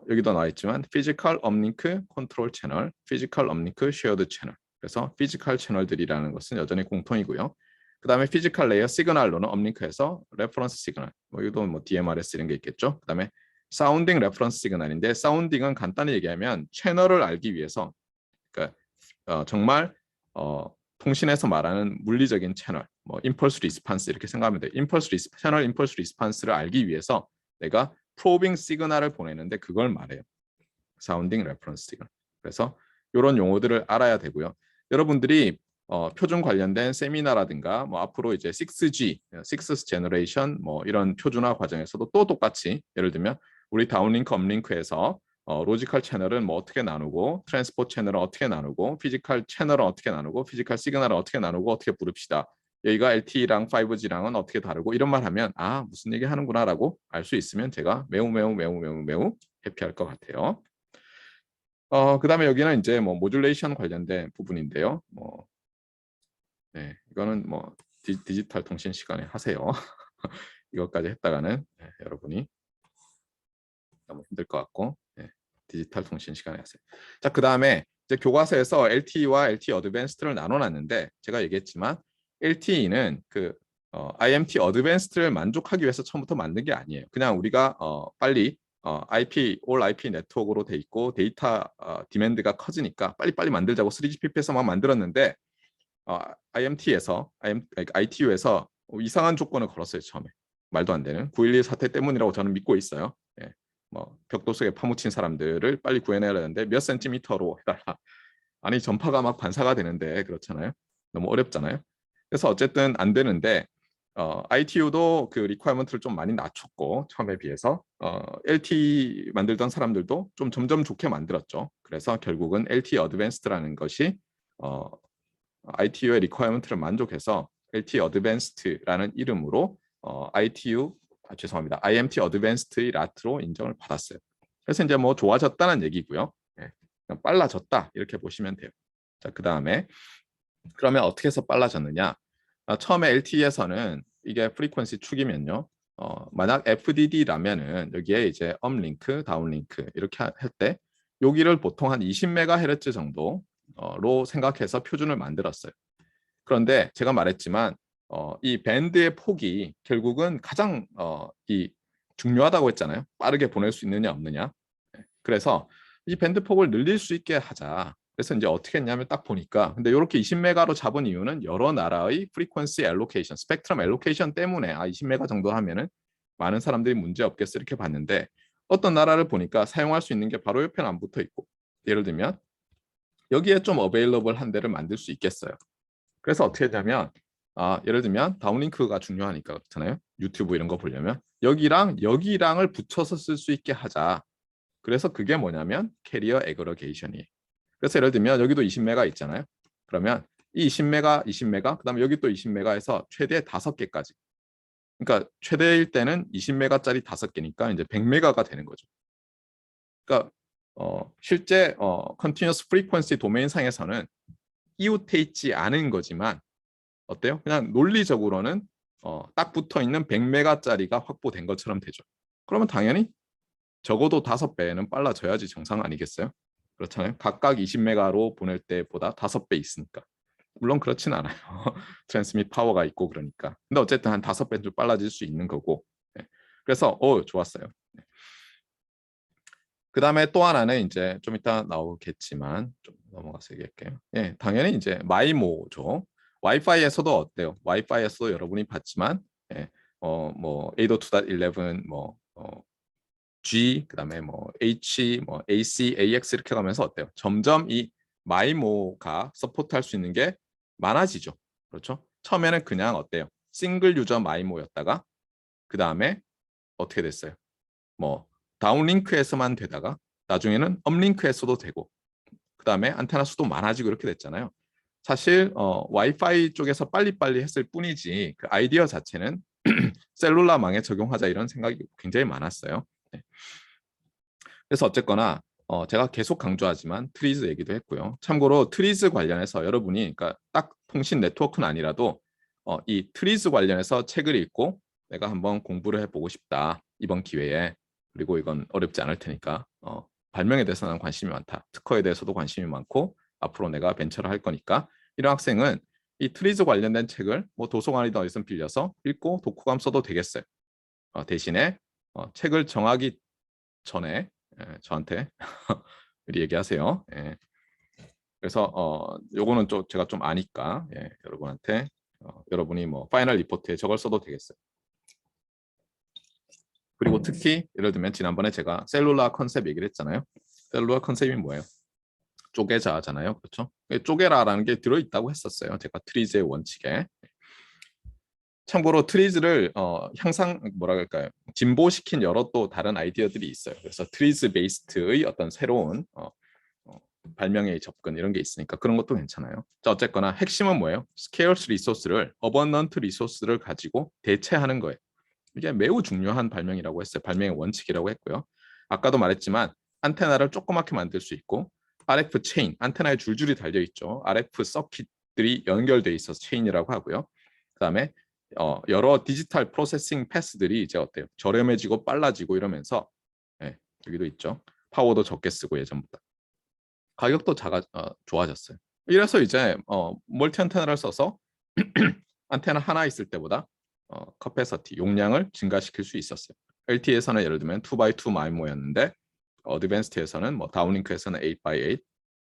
여기도 나와 있지만 피지컬 업링크 컨트롤 채널, 피지컬 업링크 쉐어드 채널. 그래서 피지컬 채널들이라는 것은 여전히 공통이고요. 그 다음에 피지컬 레이어 시그널로는 업링크에서 레퍼런스 시그널, 뭐 이것도 뭐 DMRS 이런 게 있겠죠. 그 다음에 사운딩 레퍼런스 시그널인데, 사운딩은 간단히 얘기하면 채널을 알기 위해서, 그러니까 정말 통신에서 말하는 물리적인 채널, 뭐 임펄스 리스판스 이렇게 생각하면 돼요. 채널 임펄스 리스판스를 알기 위해서 내가 프로빙 시그널을 보내는데 그걸 말해요. 사운딩 레퍼런스 시그널. 그래서 이런 용어들을 알아야 되고요. 여러분들이 표준 관련된 세미나라든가 뭐 앞으로 이제 6G, 6th 제너레이션 뭐 이런 표준화 과정에서도 또 똑같이, 예를 들면 우리 다운링크, 업링크에서 로지컬 채널은 뭐 어떻게 나누고, 트랜스포트 채널은 어떻게 나누고, 피지컬 채널은 어떻게 나누고, 피지컬 시그널은 어떻게 나누고, 어떻게 부릅시다. 여기가 LTE랑 5G랑은 어떻게 다르고, 이런 말 하면 무슨 얘기 하는구나라고 알 수 있으면 제가 매우 해피할 것 같아요. 그 다음에 여기는 이제 뭐 모듈레이션 관련된 부분인데요. 이거는 뭐 디지털 통신 시간에 하세요. 이것까지 했다가는 여러분이 너무 힘들 것 같고, 디지털 통신 시간에 하세요. 자, 그 다음에 이제 교과서에서 LTE와 LTE 어드밴스드를 나눠놨는데, 제가 얘기했지만 LTE는 그 IMT 어드밴스드를 만족하기 위해서 처음부터 만든 게 아니에요. 그냥 우리가 빨리 All IP 네트워크로 돼 있고 데이터 디맨드가 커지니까 빨리빨리 만들자고 3GPP에서 막 만들었는데, ITU에서 이상한 조건을 걸었어요, 처음에. 말도 안 되는 9.11 사태 때문이라고 저는 믿고 있어요. 뭐 벽돌 속에 파묻힌 사람들을 빨리 구해내야 되는데 몇 센티미터로 해달라. 아니 전파가 막 반사가 되는데, 그렇잖아요. 너무 어렵잖아요. 그래서 어쨌든 안 되는데, ITU도 그 리퀘어먼트를 좀 많이 낮췄고 처음에 비해서 LTE 만들던 사람들도 좀 점점 좋게 만들었죠. 그래서 결국은 LTE 어드밴스드라는 것이 ITU의 리퀘어먼트를 만족해서 LTE 어드밴스드라는 이름으로 죄송합니다. IMT 어드밴스드의 라트로 인정을 받았어요. 그래서 이제 뭐 좋아졌다는 얘기고요. 예, 빨라졌다 이렇게 보시면 돼요. 자, 그 다음에 그러면 어떻게 해서 빨라졌느냐? 처음에 LTE에서는 이게 프리퀀시 축이면요. 만약 FDD라면은 여기에 이제 업링크, 다운링크 이렇게 할 때 여기를 보통 한 20MHz 정도로 생각해서 표준을 만들었어요. 그런데 제가 말했지만 이 밴드의 폭이 결국은 가장 중요하다고 했잖아요. 빠르게 보낼 수 있느냐 없느냐. 그래서 이 밴드 폭을 늘릴 수 있게 하자. 그래서 이제 어떻게 했냐면 딱 보니까 근데 이렇게 20메가로 잡은 이유는 여러 나라의 프리퀀시 알로케이션, 스펙트럼 알로케이션 때문에 20메가 정도 하면은 많은 사람들이 문제 없겠어 이렇게 봤는데 어떤 나라를 보니까 사용할 수 있는 게 바로 옆에는 안 붙어 있고 예를 들면 여기에 좀 어베일러블한 데를 만들 수 있겠어요. 그래서 어떻게 했냐면 예를 들면 다운링크가 중요하니까 그렇잖아요. 유튜브 이런 거 보려면 여기랑 여기랑을 붙여서 쓸 수 있게 하자. 그래서 그게 뭐냐면 캐리어 애그러게이션이에요. 그래서 예를 들면 여기도 20메가 있잖아요. 그러면 이 20메가, 20메가, 그다음에 여기 또 20메가에서 최대 5개까지. 그러니까 최대일 때는 20메가짜리 5개니까 이제 100메가가 되는 거죠. 그러니까 실제 continuous frequency 도메인 상에서는 이웃해 있지 않은 거지만 어때요? 그냥 논리적으로는 딱 붙어 있는 100메가짜리가 확보된 것처럼 되죠. 그러면 당연히 적어도 5배는 빨라져야지 정상 아니겠어요? 그렇잖아요. 각각 20메가로 보낼 때보다 5배 있으니까. 물론 그렇진 않아요. 트랜스밋 파워가 있고 그러니까. 근데 어쨌든 한 5배 좀 빨라질 수 있는 거고. 네. 그래서 좋았어요. 네. 그 다음에 또 하나는 이제 좀 이따 나오겠지만 좀 넘어가서 얘기할게요. 예, 당연히 이제 마이모죠. 와이파이에서도 어때요? 와이파이에서도 여러분이 봤지만 뭐 802.11 뭐 G 그다음에 뭐 H 뭐 AC, AX 이렇게 가면서 어때요? 점점 이 마이모가 서포트할 수 있는 게 많아지죠. 그렇죠? 처음에는 그냥 어때요? 싱글 유저 마이모였다가 그 다음에 어떻게 됐어요? 뭐 다운링크에서만 되다가 나중에는 업링크에서도 되고 그 다음에 안테나 수도 많아지고 이렇게 됐잖아요. 사실 와이파이 쪽에서 빨리빨리 했을 뿐이지 그 아이디어 자체는 셀룰라망에 적용하자 이런 생각이 굉장히 많았어요. 네. 그래서 어쨌거나 제가 계속 강조하지만 트리즈 얘기도 했고요. 참고로 트리즈 관련해서 여러분이 그러니까 딱 통신 네트워크는 아니라도 이 트리즈 관련해서 책을 읽고 내가 한번 공부를 해보고 싶다 이번 기회에 그리고 이건 어렵지 않을 테니까 발명에 대해서는 관심이 많다. 특허에 대해서도 관심이 많고 앞으로 내가 벤처를 할 거니까 이런 학생은 이 트리즈 관련된 책을 뭐 도서관이든 어디서 빌려서 읽고 독후감 써도 되겠어요. 대신에 책을 정하기 전에 저한테 미리 얘기하세요. 예. 그래서 요거는 좀 제가 좀 아니까 여러분한테 여러분이 뭐 파이널 리포트에 저걸 써도 되겠어요. 그리고 특히 예를 들면 지난번에 제가 셀룰라 컨셉 얘기를 했잖아요. 셀룰라 컨셉이 뭐예요? 쪼개자잖아요. 그렇죠? 쪼개라라는 게 들어있다고 했었어요. 제가 트리즈의 원칙에. 참고로 트리즈를 향상 뭐라 그럴까요? 진보시킨 여러 또 다른 아이디어들이 있어요. 그래서 트리즈 베이스트의 어떤 새로운 발명의 접근 이런 게 있으니까 그런 것도 괜찮아요. 자, 어쨌거나 핵심은 뭐예요? 스케일스 리소스를 어번넌트 리소스를 가지고 대체하는 거예요. 이게 매우 중요한 발명이라고 했어요. 발명의 원칙이라고 했고요. 아까도 말했지만 안테나를 조그맣게 만들 수 있고 RF 체인, 안테나에 줄줄이 달려 있죠. RF 서킷들이 연결돼 있어서 체인이라고 하고요. 그다음에 여러 디지털 프로세싱 패스들이 이제 어때요? 저렴해지고 빨라지고 이러면서 여기도 있죠. 파워도 적게 쓰고 예전보다. 가격도 좋아졌어요. 이래서 이제 멀티 안테나를 써서 안테나 하나 있을 때보다 커패서티 용량을 증가시킬 수 있었어요. LTE에서는 예를 들면 2x2 마이모였는데 어드밴스트에서는 뭐 다운링크에서는 8x8,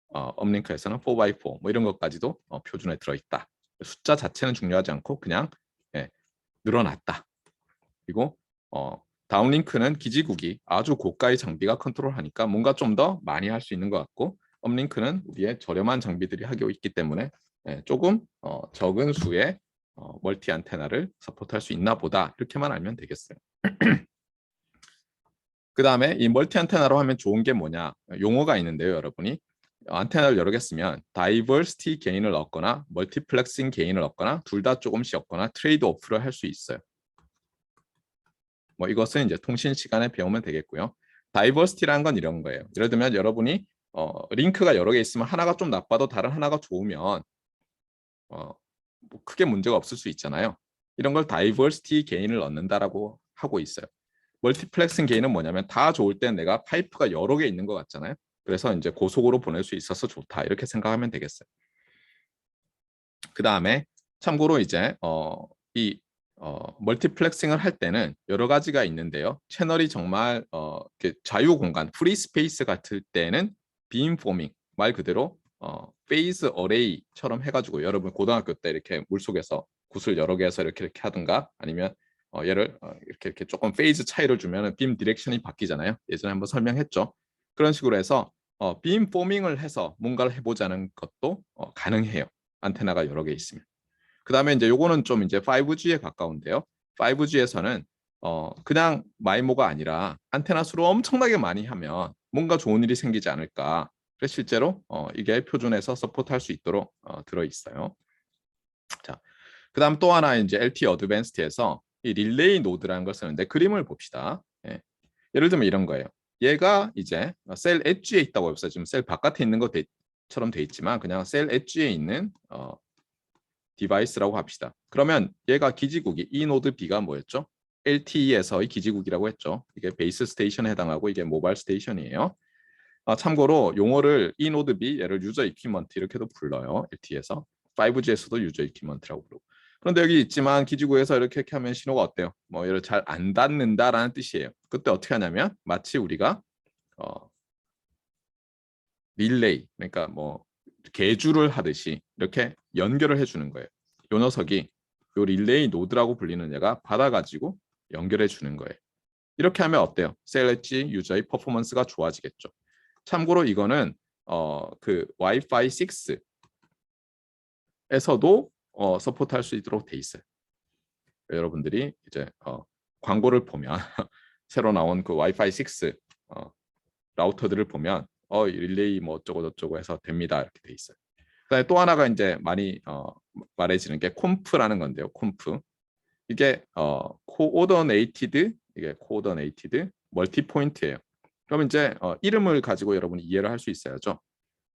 업링크에서는 4x4 뭐 이런 것까지도 표준에 들어있다. 숫자 자체는 중요하지 않고 그냥 늘어났다. 그리고 다운링크는 기지국이 아주 고가의 장비가 컨트롤하니까 뭔가 좀 더 많이 할 수 있는 것 같고 업링크는 우리의 저렴한 장비들이 하고 있기 때문에 조금 적은 수의 멀티 안테나를 서포트할 수 있나 보다 이렇게만 알면 되겠어요. 그 다음에 이 멀티 안테나로 하면 좋은 게 뭐냐 용어가 있는데요. 여러분이 안테나를 여러 개 쓰면 다이버시티 게인을 얻거나 멀티플렉싱 게인을 얻거나 둘 다 조금씩 얻거나 트레이드 오프를 할 수 있어요. 뭐 이것은 이제 통신 시간에 배우면 되겠고요. 다이버시티라는 건 이런 거예요. 예를 들면 여러분이 링크가 여러 개 있으면 하나가 좀 나빠도 다른 하나가 좋으면 뭐 크게 문제가 없을 수 있잖아요. 이런 걸 다이버시티 게인을 얻는다라고 하고 있어요. 멀티플렉싱 게인은 뭐냐면 다 좋을 때 내가 파이프가 여러 개 있는 것 같잖아요. 그래서 이제 고속으로 보낼 수 있어서 좋다 이렇게 생각하면 되겠어요. 그 다음에 참고로 이제 이 멀티플렉싱을 할 때는 여러 가지가 있는데요. 채널이 정말 자유 공간, 프리 스페이스 같을 때는 빔포밍 말 그대로 페이즈 어레이처럼 해가지고 여러분 고등학교 때 이렇게 물속에서 굿을 여러 개 해서 이렇게 하든가 아니면 얘를 이렇게 조금 페이즈 차이를 주면 빔 디렉션이 바뀌잖아요. 예전에 한번 설명했죠. 그런 식으로 해서 빔 포밍을 해서 뭔가를 해보자는 것도 가능해요. 안테나가 여러 개 있으면. 그 다음에 이제 요거는 좀 이제 5G에 가까운데요. 5G에서는 그냥 마이모가 아니라 안테나 수를 엄청나게 많이 하면 뭔가 좋은 일이 생기지 않을까. 그래서 실제로 이게 표준에서 서포트할 수 있도록 들어 있어요. 자, 그다음 또 하나 이제 LTE 어드밴스드에서 이 릴레이 노드라는 걸 쓰는데 그림을 봅시다. 예. 예를 들면 이런 거예요. 얘가 이제 셀 엣지에 있다고 해보세요. 지금 셀 바깥에 있는 것처럼 돼 있지만 그냥 셀 엣지에 있는 디바이스라고 합시다. 그러면 얘가 기지국이 이 노드 B가 뭐였죠? LTE에서의 기지국이라고 했죠. 이게 베이스 스테이션에 해당하고 이게 모바일 스테이션이에요. 참고로 용어를 이 노드 B 얘를 유저 이퀴먼트 이렇게도 불러요. LTE에서 5G에서도 유저 이퀴먼트라고 부르고. 그런데 여기 있지만 기지국에서 이렇게 하면 신호가 어때요? 뭐 얘를 잘 안 닿는다라는 뜻이에요. 그때 어떻게 하냐면 마치 우리가 릴레이 그러니까 뭐 계주를 하듯이 이렇게 연결을 해주는 거예요. 이 녀석이 요 릴레이 노드라고 불리는 얘가 받아가지고 연결해 주는 거예요. 이렇게 하면 어때요? 셀 엣지 유저의 퍼포먼스가 좋아지겠죠. 참고로 이거는 그 와이파이 6에서도 서포트할 수 있도록 돼 있어요. 여러분들이 이제 광고를 보면 새로 나온 그 와이파이 6 라우터들을 보면 릴레이 뭐 어쩌고 저쩌고 해서 됩니다 이렇게 돼 있어요. 그다음에 또 하나가 이제 많이 말해지는 게 콤프라는 건데요. 콤프 이게 코오더네이티드 이게 코오더네이티드 멀티 포인트예요. 그럼 이제 이름을 가지고 여러분이 이해를 할 수 있어야죠.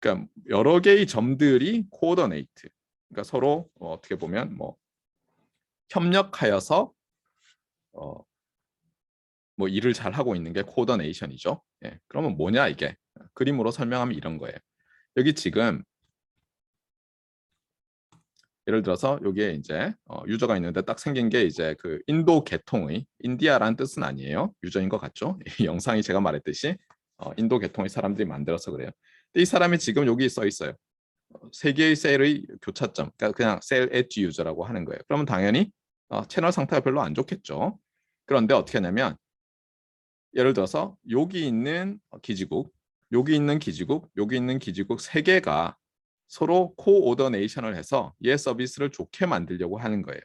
그러니까 여러 개의 점들이 코오더네이트 그러니까 서로 어떻게 보면 뭐 협력하여서 뭐 일을 잘 하고 있는 게 코오더네이션이죠. 예, 그러면 뭐냐 이게 그림으로 설명하면 이런 거예요. 여기 지금 예를 들어서 여기에 이제 유저가 있는데 딱 생긴 게 이제 그 인도 계통의 인디아라는 뜻은 아니에요. 유저인 것 같죠? 이 영상이 제가 말했듯이 인도 계통의 사람들이 만들어서 그래요. 근데 이 사람이 지금 여기 써 있어요. 세 개의 셀의 교차점, 그러니까 그냥 셀 엣지 유저라고 하는 거예요. 그러면 당연히 채널 상태가 별로 안 좋겠죠. 그런데 어떻게 하냐면 예를 들어서 여기 있는 기지국, 여기 있는 기지국, 여기 있는 기지국 세 개가 서로 코오더네이션을 해서 얘 서비스를 좋게 만들려고 하는 거예요.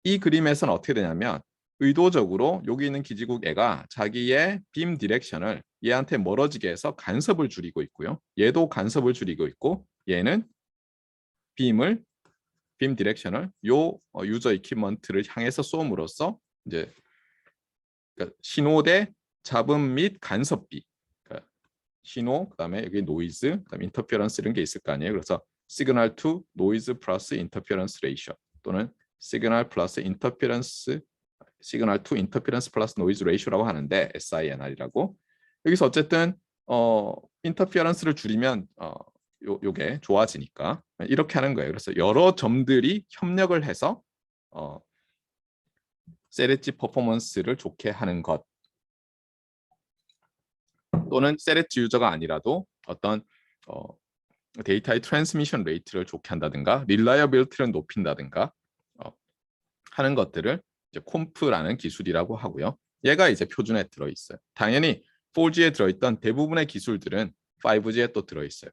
이 그림에서는 어떻게 되냐면 의도적으로 여기 있는 기지국 애가 자기의 빔 디렉션을 얘한테 멀어지게 해서 간섭을 줄이고 있고요. 얘도 간섭을 줄이고 있고 얘는 빔 디렉션을 요 유저 이퀴먼트를 향해서 쏘음으로써 이제 그러니까 신호 대 잡음 및 간섭비 그러니까 신호 그다음에 여기 노이즈 그다음에 인터피어런스 이런 게 있을 거 아니에요. 그래서 시그널 투 노이즈 플러스 인터피어런스 레이쇼 또는 시그널 플러스 인터피어런스 시그널 투 인터피어런스 플러스 노이즈 레이쇼라고 하는데 SINR이라고 여기서 어쨌든 인터피어런스를 줄이면 요게 좋아지니까 이렇게 하는 거예요. 그래서 여러 점들이 협력을 해서 셀 엣지 퍼포먼스를 좋게 하는 것 또는 셀 엣지 유저가 아니라도 어떤 데이터의 트랜스미션 레이트를 좋게 한다든가 릴라이어빌리티를 높인다든가 하는 것들을 이제 콤프라는 기술이라고 하고요. 얘가 이제 표준에 들어있어요. 당연히 4G에 들어있던 대부분의 기술들은 5G에 또 들어있어요.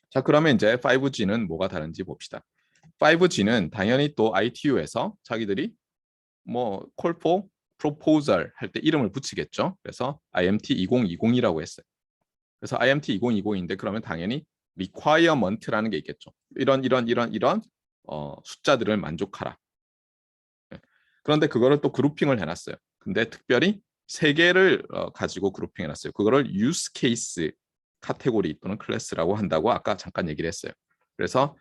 자, 그러면 이제 5G는 뭐가 다른지 봅시다. 5G는 당연히 또 ITU에서 자기들이 뭐 call for proposal 할 때 이름을 붙이겠죠. 그래서 IMT 2020이라고 했어요. 그래서 IMT 2020인데 그러면 당연히 requirement라는 게 있겠죠. 이런 숫자들을 만족하라. 그런데 그거를 또 그룹핑을 해놨어요. 근데 특별히 세 개를 가지고 그룹핑해놨어요. 그거를 use case 카테고리 또는 클래스라고 한다고 아까 잠깐 얘기를 했어요. 그래서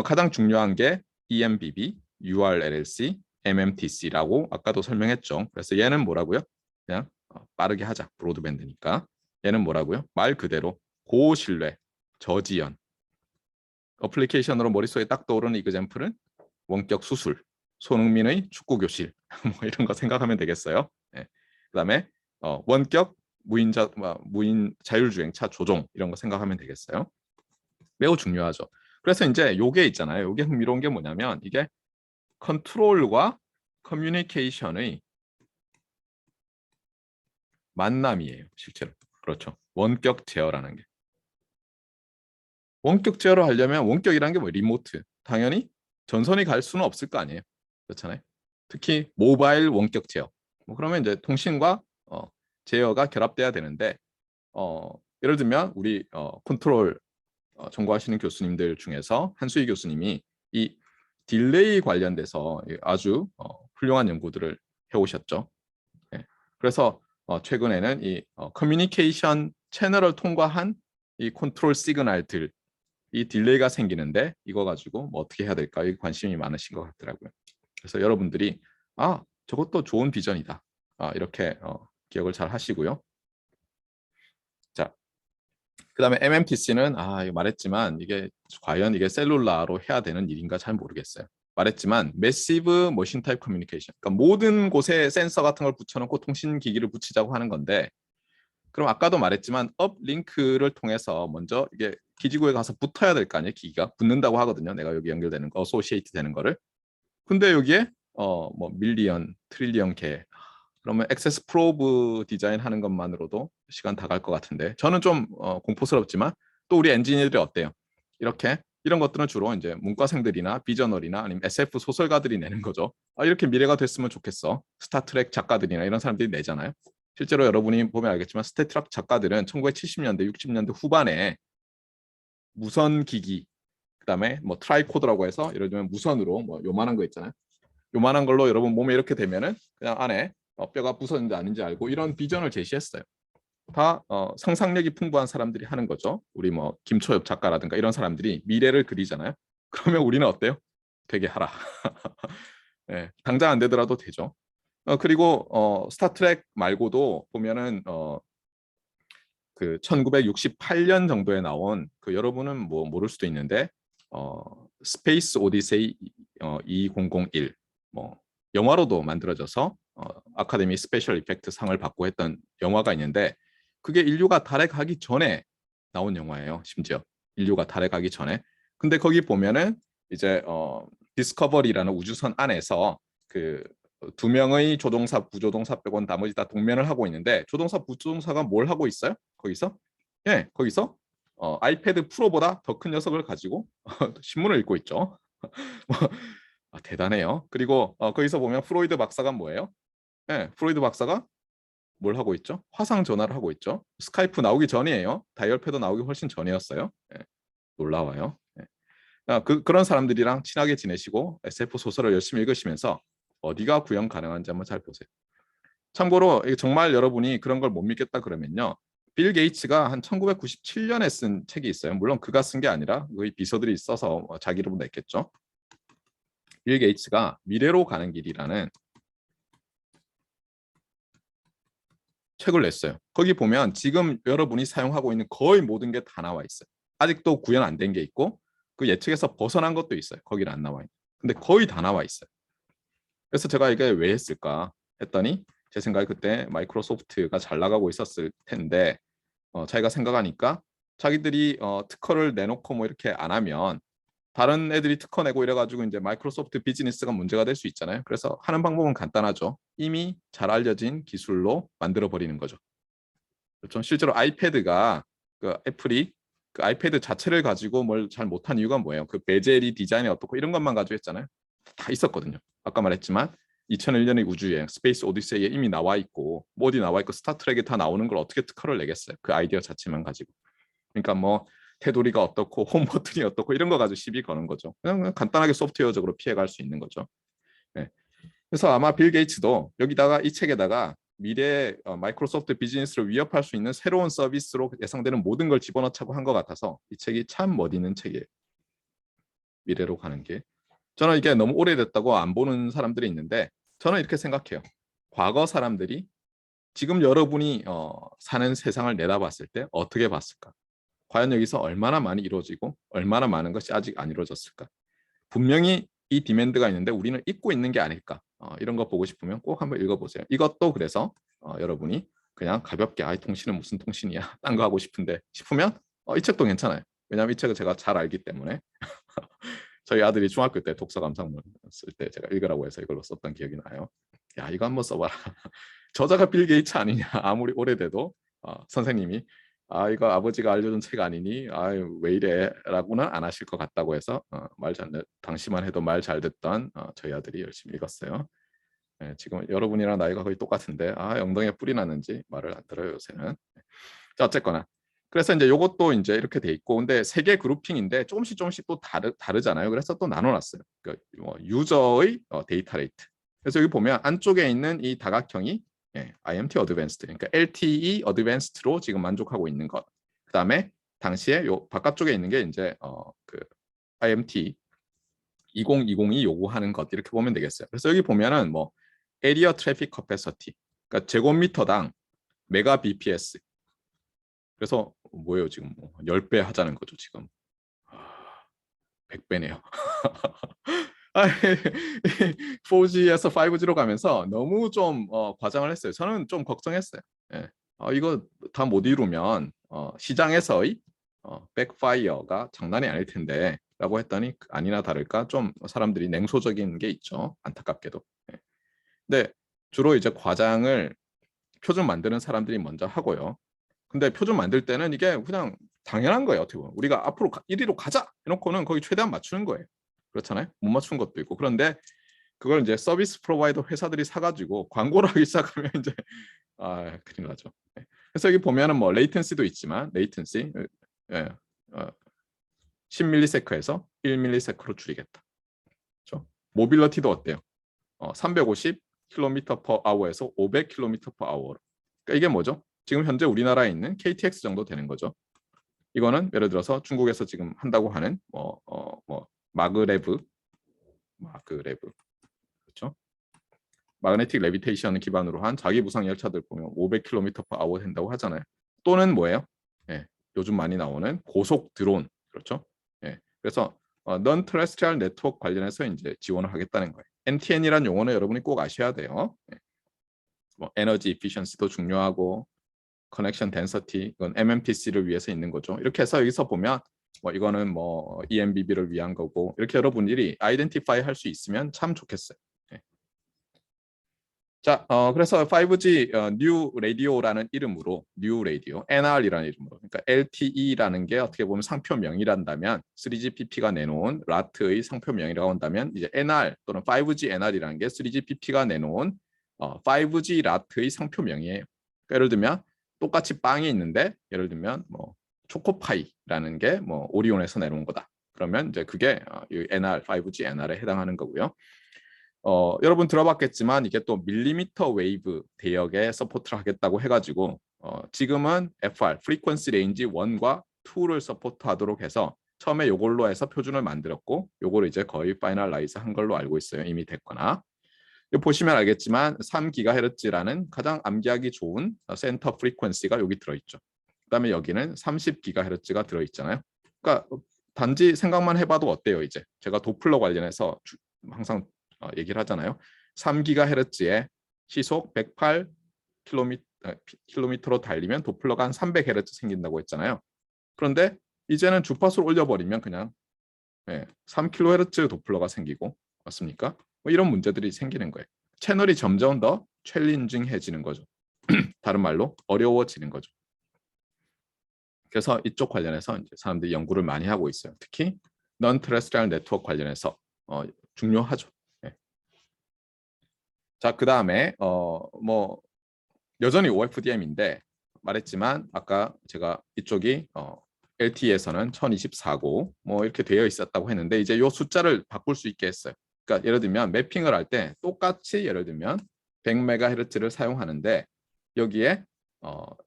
가장 중요한 게 EMBB, URLLC, MMTC라고 아까도 설명했죠. 그래서 얘는 뭐라고요? 그냥 빠르게 하자. 브로드밴드니까. 얘는 뭐라고요? 말 그대로 고신뢰, 저지연. 어플리케이션으로 머릿속에 딱 떠오르는 이그젬플은 원격 수술, 손흥민의 축구 교실 뭐 이런 거 생각하면 되겠어요. 네. 그다음에 원격 무인 자율주행차 조종 이런 거 생각하면 되겠어요. 매우 중요하죠. 그래서 이제 요게 있잖아요. 요게 흥미로운 게 뭐냐면 이게 컨트롤과 커뮤니케이션의 만남이에요. 실제로. 그렇죠. 원격 제어라는 게. 원격 제어를 하려면 원격이라는 게 뭐 리모트. 당연히 전선이 갈 수는 없을 거 아니에요. 그렇잖아요. 특히 모바일 원격 제어. 뭐 그러면 이제 통신과 제어가 결합돼야 되는데 예를 들면 우리 컨트롤 전공하시는 교수님들 중에서 한수희 교수님이 이 딜레이 관련돼서 아주 훌륭한 연구들을 해오셨죠. 네. 그래서 최근에는 이 커뮤니케이션 채널을 통과한 이 컨트롤 시그널들 이 딜레이가 생기는데 이거 가지고 뭐 어떻게 해야 될까 이 관심이 많으신 것 같더라고요. 그래서 여러분들이 저것도 좋은 비전이다. 이렇게 기억을 잘 하시고요. 자, 그다음에 MMTC는 말했지만 이게 과연 이게 셀룰라로 해야 되는 일인가 잘 모르겠어요. 말했지만 매시브 머신 타입 커뮤니케이션. 그러니까 모든 곳에 센서 같은 걸 붙여놓고 통신 기기를 붙이자고 하는 건데 그럼 아까도 말했지만 업 링크를 통해서 먼저 이게 기지국에 가서 붙어야 될 거 아니에요. 기기가 붙는다고 하거든요. 내가 여기 연결되는 거, 어소시에이트 되는 거를. 근데 여기에 뭐 밀리언, 트릴리언 개 그러면 액세스 프로브 디자인 하는 것만으로도 시간 다 갈 것 같은데 저는 좀 공포스럽지만 또 우리 엔지니어들이 어때요? 이렇게 이런 것들은 주로 이제 문과생들이나 비저널이나 아니면 SF 소설가들이 내는 거죠. 이렇게 미래가 됐으면 좋겠어. 스타트랙 작가들이나 이런 사람들이 내잖아요. 실제로 여러분이 보면 알겠지만 스타트랙 작가들은 1970년대, 60년대 후반에 무선 기기, 그다음에 뭐 트라이코더라고 해서 예를 들면 무선으로 뭐 요만한 거 있잖아요. 요만한 걸로 여러분 몸에 이렇게 되면은 그냥 안에 뼈가 부서진지 아닌지 알고 이런 비전을 제시했어요. 다 상상력이 풍부한 사람들이 하는 거죠. 우리 뭐 김초엽 작가라든가 이런 사람들이 미래를 그리잖아요. 그러면 우리는 어때요? 되게 하라. 네, 당장 안 되더라도 되죠. 그리고 스타트랙 말고도 보면은 그 1968년 정도에 나온 그 여러분은 뭐 모를 수도 있는데 스페이스 오디세이 2001 뭐 영화로도 만들어져서 아카데미 스페셜 이펙트 상을 받고 했던 영화가 있는데 그게 인류가 달에 가기 전에 나온 영화예요. 심지어 인류가 달에 가기 전에. 근데 거기 보면은 이제 디스커버리라는 우주선 안에서 그 두 명의 조종사, 부조종사 빼고는 나머지 다 동면을 하고 있는데 조종사, 부조종사가 뭘 하고 있어요? 거기서? 예, 거기서 아이패드 프로보다 더 큰 녀석을 가지고 신문을 읽고 있죠. 대단해요. 그리고 거기서 보면 프로이드 박사가 뭐예요? 예, 프로이드 박사가 뭘 하고 있죠? 화상 전화를 하고 있죠. 스카이프 나오기 전이에요. 다이얼패드 나오기 훨씬 전이었어요. 예, 놀라워요. 예. 그런 사람들이랑 친하게 지내시고 SF 소설을 열심히 읽으시면서 어디가 구현 가능한지 한번 잘 보세요. 참고로 정말 여러분이 그런 걸 못 믿겠다 그러면요. 빌 게이츠가 한 1997년에 쓴 책이 있어요. 물론 그가 쓴 게 아니라 그의 비서들이 써서 자기 이름으로 냈겠죠. 빌 게이츠가 미래로 가는 길이라는 책을 냈어요. 거기 보면 지금 여러분이 사용하고 있는 거의 모든 게 다 나와 있어요. 아직도 구현 안 된 게 있고 그 예측에서 벗어난 것도 있어요. 거기는 안 나와 있는. 근데 거의 다 나와 있어요. 그래서 제가 이게 왜 했을까 했더니 제 생각에 그때 마이크로소프트가 잘 나가고 있었을 텐데 자기가 생각하니까 자기들이 특허를 내놓고 뭐 이렇게 안 하면 다른 애들이 특허 내고 이래가지고 이제 마이크로소프트 비즈니스가 문제가 될 수 있잖아요. 그래서 하는 방법은 간단하죠. 이미 잘 알려진 기술로 만들어 버리는 거죠. 그렇죠. 실제로 아이패드가 그 애플이 그 아이패드 자체를 가지고 뭘 잘 못한 이유가 뭐예요? 그 베젤이 디자인이 어떻고 이런 것만 가지고 했잖아요. 다 있었거든요. 아까 말했지만 2001년의 우주여행 스페이스 오디세이에 이미 나와 있고 뭐 어디 나와 있고 스타트랙에 다 나오는 걸 어떻게 특허를 내겠어요? 그 아이디어 자체만 가지고. 그러니까 뭐 테두리가 어떻고 홈 버튼이 어떻고 이런 거 가지고 시비 거는 거죠. 그냥 간단하게 소프트웨어적으로 피해갈 수 있는 거죠. 네. 그래서 아마 빌 게이츠도 여기다가 이 책에다가 미래 마이크로소프트 비즈니스를 위협할 수 있는 새로운 서비스로 예상되는 모든 걸 집어넣자고 한 것 같아서 이 책이 참 멋있는 책이에요. 미래로 가는 게. 저는 이게 너무 오래됐다고 안 보는 사람들이 있는데 저는 이렇게 생각해요. 과거 사람들이 지금 여러분이 사는 세상을 내다봤을 때 어떻게 봤을까? 과연 여기서 얼마나 많이 이루어지고 얼마나 많은 것이 아직 안 이루어졌을까? 분명히 이 디맨드가 있는데 우리는 잊고 있는 게 아닐까? 이런 거 보고 싶으면 꼭 한번 읽어보세요. 이것도 그래서 여러분이 그냥 가볍게 통신은 무슨 통신이야? 딴 거 하고 싶은데 싶으면 이 책도 괜찮아요. 왜냐하면 이 책을 제가 잘 알기 때문에 저희 아들이 중학교 때 독서 감상문 쓸 때 제가 읽으라고 해서 이걸로 썼던 기억이 나요. 야 이거 한번 써봐라. 저자가 빌 게이츠 아니냐? 아무리 오래돼도 선생님이 이거 아버지가 알려준 책 아니니? 왜 이래?라고는 안 하실 것 같다고 해서 당시만 해도 말 잘 듣던 저희 아들이 열심히 읽었어요. 네, 지금 여러분이랑 나이가 거의 똑같은데 엉덩이에 뿔이 났는지 말을 안 들어요 요새는. 자, 어쨌거나 그래서 이제 요것도 이제 이렇게 돼 있고 근데 세 개 그룹핑인데 조금씩 또 다르잖아요. 그래서 또 나눠놨어요. 그 유저의 데이터 레이트. 그래서 여기 보면 안쪽에 있는 이 다각형이 IMT Advanced, 그러니까 LTE Advanced로 지금 만족하고 있는 것. 그다음에 당시에 요 바깥쪽에 있는 게 이제 그 IMT 20202 요구하는 것 이렇게 보면 되겠어요. 그래서 여기 보면은 뭐 Area Traffic Capacity, 그러니까 제곱미터당 메가 bps. 그래서 뭐예요 지금 뭐 10배 하자는 거죠 지금. 100배네요. 4G에서 5G로 가면서 너무 좀 과장을 했어요. 저는 좀 걱정했어요. 예. 이거 다 못 이루면 시장에서의 백파이어가 장난이 아닐 텐데 라고 했더니 아니나 다를까 좀 사람들이 냉소적인 게 있죠. 안타깝게도. 예. 근데 주로 이제 과장을 표준 만드는 사람들이 먼저 하고요. 근데 표준 만들 때는 이게 그냥 당연한 거예요. 어떻게 보면 우리가 앞으로 1위로 가자 해놓고는 거기 최대한 맞추는 거예요. 그렇잖아요. 못 맞춘 것도 있고. 그런데 그걸 이제 서비스 프로바이더 회사들이 사가지고 광고를 하기 시작하면 이제 큰일 나죠. 네. 그래서 여기 보면은 뭐 레이텐시도 있지만 레이텐시 10ms에서 1ms로 줄이겠다. 그렇죠? 모빌리티도 어때요? 350km/h에서 500km/h로. 그러니까 이게 뭐죠? 지금 현재 우리나라에 있는 KTX 정도 되는 거죠. 이거는 예를 들어서 중국에서 지금 한다고 하는 마그레브 그렇죠? 마그네틱 레비테이션을 기반으로 한 자기 부상 열차들 보면 500km/h 된다고 하잖아요. 또는 뭐예요? 요즘 많이 나오는 고속 드론, 그렇죠? 그래서 non terrestrial network 관련해서 이제 지원을 하겠다는 거예요. NTN이란 용어는 여러분이 꼭 아셔야 돼요. 뭐 에너지 이피션시도 중요하고 커넥션 덴서티, 이건 MMTC를 위해서 있는 거죠. 이렇게 해서 여기서 보면 이거는 뭐 ENBB를 위한 거고 이렇게 여러분들이 아이덴티파이 할 수 있으면 참 좋겠어요. 자, 그래서 5G 뉴 라디오라는 이름으로 뉴 라디오, NR이라는 이름으로, 그러니까 LTE라는 게 어떻게 보면 상표명이란다면 3GPP가 내놓은 라트의 상표명이라고 한다면 이제 NR 또는 5G NR이라는 게 3GPP가 내놓은 5G 라트의 상표명이에요. 그러니까 예를 들면 똑같이 빵이 있는데 예를 들면 뭐 초코파이라는 게 뭐 오리온에서 내놓은 거다. 그러면 이제 그게 NR, 5G NR에 해당하는 거고요. 여러분 들어봤겠지만 이게 또 밀리미터 웨이브 대역에 서포트를 하겠다고 해가지고 지금은 FR, 프리퀀시 레인지 1과 2를 서포트하도록 해서 처음에 요걸로 해서 표준을 만들었고 요거를 이제 거의 파이널라이즈 한 걸로 알고 있어요. 이미 됐거나. 보시면 알겠지만 3GHz라는 가장 암기하기 좋은 센터 프리퀀시가 여기 들어있죠. 그다음에 여기는 30GHz가 들어있잖아요. 그러니까 단지 생각만 해봐도 어때요 이제. 제가 도플러 관련해서 항상 얘기를 하잖아요. 3GHz에 시속 108km로 달리면 도플러가 한 300Hz 생긴다고 했잖아요. 그런데 이제는 주파수를 올려버리면 그냥 3kHz 도플러가 생기고 맞습니까? 이런 문제들이 생기는 거예요. 채널이 점점 더 챌린징해지는 거죠. 다른 말로 어려워지는 거죠. 그래서 이쪽 관련해서 이제 사람들이 연구를 많이 하고 있어요. 특히 non-terrestrial 네트워크 관련해서 중요하죠. 네. 자, 그 다음에 뭐 여전히 OFDM인데 말했지만 아까 제가 이쪽이 LTE에서는 1024고 뭐 이렇게 되어 있었다고 했는데 이제 이 숫자를 바꿀 수 있게 했어요. 그러니까 예를 들면 매핑을 할 때 똑같이 예를 들면 100MHz를 사용하는데 여기에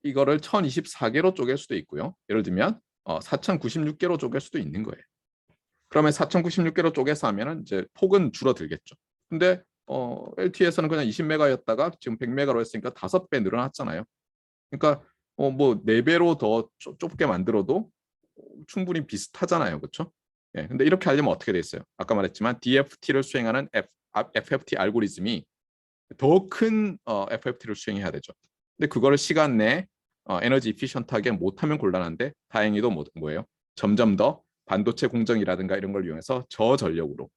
이거를 1024개로 쪼갤 수도 있고요. 예를 들면 4096개로 쪼갤 수도 있는 거예요. 그러면 4096개로 쪼개서 하면은 이제 폭은 줄어들겠죠. 근데 LTE에서는 그냥 20메가였다가 지금 100메가로 했으니까 5배 늘어났잖아요. 그러니까 뭐 4배로 더 좁게 만들어도 충분히 비슷하잖아요. 그렇죠? 예. 근데 이렇게 하려면 어떻게 돼 있어요? 아까 말했지만 DFT를 수행하는 FFT 알고리즘이 더 큰 FFT를 수행해야 되죠. 근데 그거를 시간 내에 에너지 이피션트하게 못하면 곤란한데 다행히도 뭐예요? 점점 더 반도체 공정이라든가 이런 걸 이용해서 저전력으로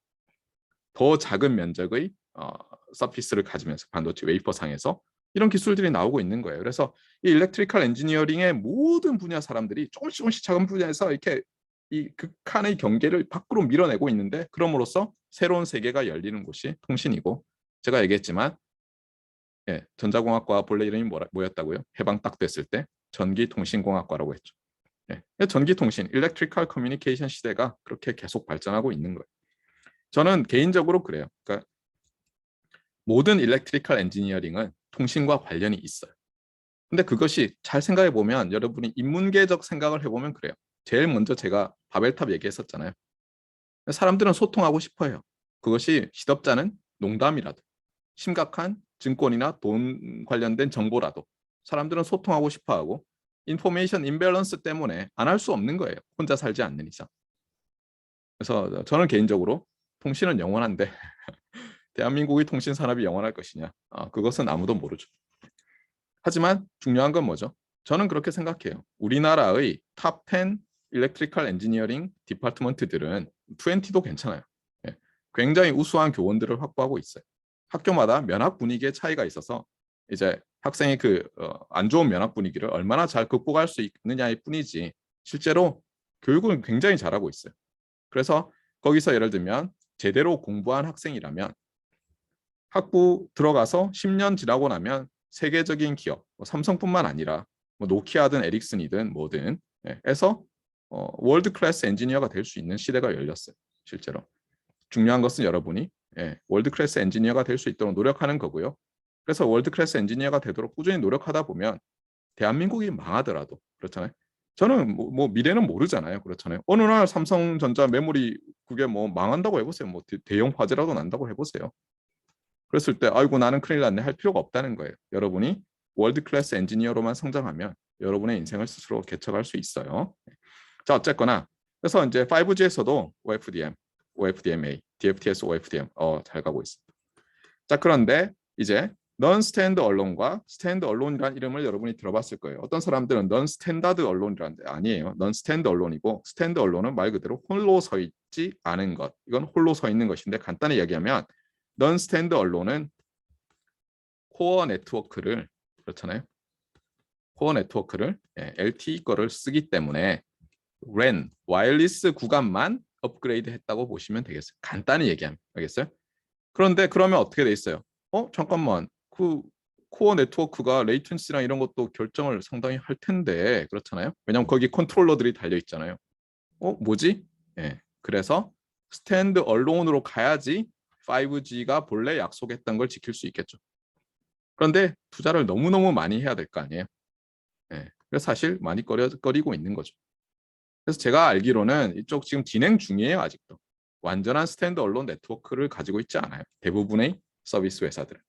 더 작은 면적의 서피스를 가지면서 반도체 웨이퍼 상에서 이런 기술들이 나오고 있는 거예요. 그래서 이 일렉트리컬 엔지니어링의 모든 분야 사람들이 조금씩 작은 분야에서 이렇게 이 극한의 경계를 밖으로 밀어내고 있는데 그럼으로써 새로운 세계가 열리는 곳이 통신이고 제가 얘기했지만 예, 전자공학과 본래 이름이 뭐였다고요? 해방 딱 됐을 때 전기통신공학과라고 했죠. 예, 전기통신, 일렉트리컬 커뮤니케이션 시대가 그렇게 계속 발전하고 있는 거예요. 저는 개인적으로 그래요. 그러니까 모든 일렉트리컬 엔지니어링은 통신과 관련이 있어요. 근데 그것이 잘 생각해 보면 여러분이 인문계적 생각을 해보면 그래요. 제일 먼저 제가 바벨탑 얘기했었잖아요. 사람들은 소통하고 싶어요. 그것이 시덥잖은 농담이라도 심각한 증권이나 돈 관련된 정보라도 사람들은 소통하고 싶어하고 인포메이션 임밸런스 때문에 안 할 수 없는 거예요. 혼자 살지 않는 이상. 그래서 저는 개인적으로 통신은 영원한데 대한민국의 통신 산업이 영원할 것이냐? 그것은 아무도 모르죠. 하지만 중요한 건 뭐죠? 저는 그렇게 생각해요. 우리나라의 탑 10 일렉트리컬 엔지니어링 디파트먼트들은 20도 괜찮아요. 예, 굉장히 우수한 교원들을 확보하고 있어요. 학교마다 면학 분위기의 차이가 있어서 이제 학생이 안 좋은 면학 분위기를 얼마나 잘 극복할 수 있느냐일 뿐이지 실제로 교육은 굉장히 잘하고 있어요. 그래서 거기서 예를 들면 제대로 공부한 학생이라면 학부 들어가서 10년 지나고 나면 세계적인 기업, 뭐 삼성뿐만 아니라 뭐 노키아든 에릭슨이든 뭐든 에서 월드 클래스 엔지니어가 될 수 있는 시대가 열렸어요. 실제로. 중요한 것은 여러분이 월드 클래스 엔지니어가 될 수 있도록 노력하는 거고요. 그래서 월드 클래스 엔지니어가 되도록 꾸준히 노력하다 보면 대한민국이 망하더라도 그렇잖아요. 저는 뭐 미래는 모르잖아요. 그렇잖아요. 어느 날 삼성전자 메모리 그게 뭐 망한다고 해보세요. 뭐 대형 화재라도 난다고 해보세요. 그랬을 때 아이고 나는 큰일 났네 할 필요가 없다는 거예요. 여러분이 월드 클래스 엔지니어로만 성장하면 여러분의 인생을 스스로 개척할 수 있어요. 자 어쨌거나 그래서 이제 5G에서도 OFDM, OFDMA, DFTS, OFDM 잘 가고 있습니다. 자 그런데 이제 non stand alone과 stand alone이라는 이름을 여러분이 들어봤을 거예요. 어떤 사람들은 non standard alone이라는데 아니에요. non stand alone이고 stand alone은 말 그대로 홀로 서 있지 않은 것. 이건 홀로 서 있는 것인데 간단히 얘기하면 non stand alone은 코어 네트워크를 그렇잖아요. 코어 네트워크를 LTE 거를 쓰기 때문에 WAN, 와이어리스 구간만 업그레이드 했다고 보시면 되겠어요. 간단히 얘기하면 알겠어요? 그런데 그러면 어떻게 돼 있어요? 잠깐만. 그 코어 네트워크가 레이턴시랑 이런 것도 결정을 상당히 할 텐데 그렇잖아요. 왜냐하면 거기 컨트롤러들이 달려 있잖아요. 뭐지? 그래서 스탠드 얼론으로 가야지 5G가 본래 약속했던 걸 지킬 수 있겠죠. 그런데 투자를 너무너무 많이 해야 될 거 아니에요. 그래서 사실 많이 꺼리고 있는 거죠. 그래서 제가 알기로는 이쪽 지금 진행 중이에요. 아직도. 완전한 스탠드 얼론 네트워크를 가지고 있지 않아요. 대부분의 서비스 회사들은.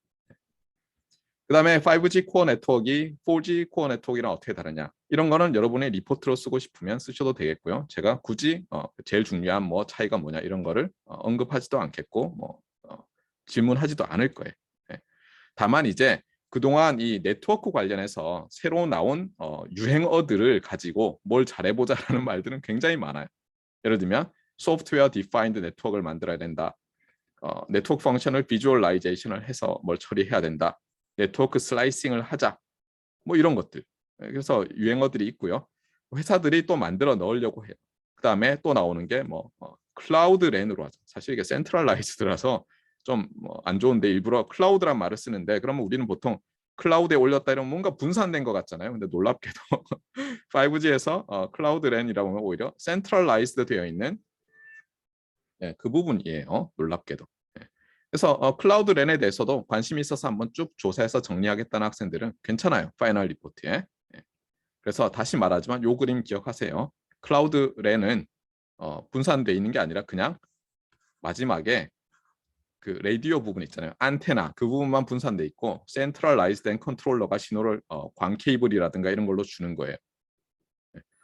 그 다음에 5G 코어 네트워크가 4G 코어 네트워크랑 어떻게 다르냐. 이런 거는 여러분의 리포트로 쓰고 싶으면 쓰셔도 되겠고요. 제가 굳이 제일 중요한 뭐 차이가 뭐냐 이런 거를 언급하지도 않겠고 뭐 질문하지도 않을 거예요. 다만 이제 그동안 이 네트워크 관련해서 새로 나온 유행어들을 가지고 뭘 잘해보자라는 말들은 굉장히 많아요. 예를 들면 소프트웨어 디파인드 네트워크를 만들어야 된다. 네트워크 펑션을 비주얼라이제이션을 해서 뭘 처리해야 된다. 네트워크 슬라이싱을 하자. 뭐 이런 것들. 그래서 유행어들이 있고요. 회사들이 또 만들어 넣으려고 해요. 그 다음에 또 나오는 게 뭐 클라우드 랜으로 하죠. 사실 이게 센트럴라이즈드라서 좀 안 좋은데 일부러 클라우드란 말을 쓰는데 그러면 우리는 보통 클라우드에 올렸다 이러면 뭔가 분산된 것 같잖아요. 근데 놀랍게도 5G에서 클라우드 랜이라고 하면 오히려 센트럴라이즈드 되어 있는 그 부분이에요. 놀랍게도. 그래서 클라우드 랜에 대해서도 관심이 있어서 한번 쭉 조사해서 정리하겠다는 학생들은 괜찮아요. 파이널 리포트에. 그래서 다시 말하지만 요 그림 기억하세요. 클라우드 랜은 분산되어 있는 게 아니라 그냥 마지막에 그 라디오 부분 있잖아요. 안테나 그 부분만 분산돼 있고 센트럴라이즈된 컨트롤러가 신호를 광 케이블이라든가 이런 걸로 주는 거예요.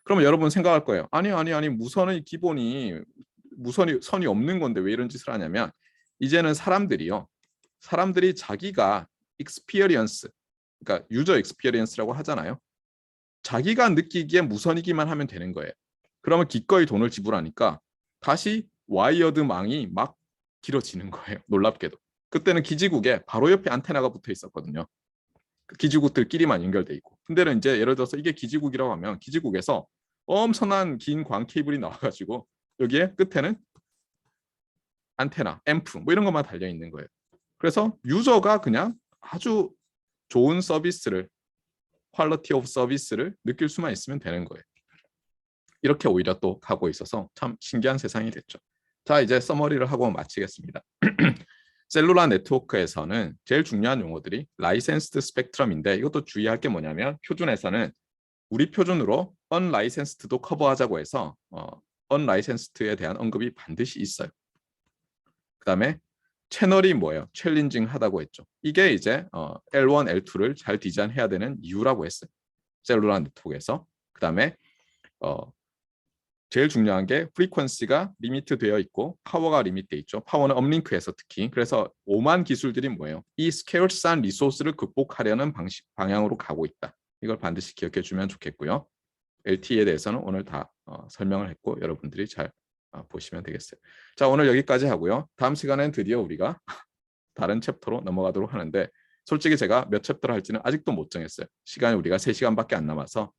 그러면 여러분 생각할 거예요. 아니 무선의 기본이 무선이 선이 없는 건데 왜 이런 짓을 하냐면 이제는 사람들이 자기가 experience 그러니까 유저 experience라고 하잖아요. 자기가 느끼기에 무선이기만 하면 되는 거예요. 그러면 기꺼이 돈을 지불하니까 다시 와이어드 망이 막 길어지는 거예요. 놀랍게도. 그때는 기지국에 바로 옆에 안테나가 붙어 있었거든요. 그 기지국들끼리만 연결돼 있고. 근데는 이제 예를 들어서 이게 기지국이라고 하면 기지국에서 엄청난 긴 광 케이블이 나와가지고 여기에 끝에는 안테나, 앰프 뭐 이런 것만 달려 있는 거예요. 그래서 유저가 그냥 아주 좋은 서비스를 퀄리티 오브 서비스를 느낄 수만 있으면 되는 거예요. 이렇게 오히려 또 가고 있어서 참 신기한 세상이 됐죠. 자, 이제 서머리를 하고 마치겠습니다. 셀룰라 네트워크에서는 제일 중요한 용어들이 라이센스드 스펙트럼인데 이것도 주의할 게 뭐냐면 표준에서는 우리 표준으로 언라이센스드도 커버하자고 해서 언라이센스드에 대한 언급이 반드시 있어요. 그 다음에 채널이 뭐예요? 챌린징 하다고 했죠. 이게 이제 L1, L2를 잘 디자인해야 되는 이유라고 했어요. 셀룰라 네트워크에서. 그 다음에 제일 중요한 게 프리퀀시가 리미트 되어 있고 파워가 리미트 되어 있죠. 파워는 업링크에서 특히. 그래서 오만 기술들이 뭐예요? 이 스케일스한 리소스를 극복하려는 방향으로 가고 있다. 이걸 반드시 기억해 주면 좋겠고요. LTE에 대해서는 오늘 다 설명을 했고 여러분들이 잘 보시면 되겠어요. 자, 오늘 여기까지 하고요. 다음 시간엔 드디어 우리가 다른 챕터로 넘어가도록 하는데 솔직히 제가 몇 챕터를 할지는 아직도 못 정했어요. 시간이 우리가 3시간밖에 안 남아서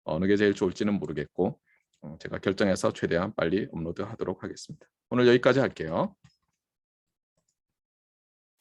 어느 게 제일 좋을지는 모르겠고 제가 결정해서 최대한 빨리 업로드하도록 하겠습니다. 오늘 여기까지 할게요.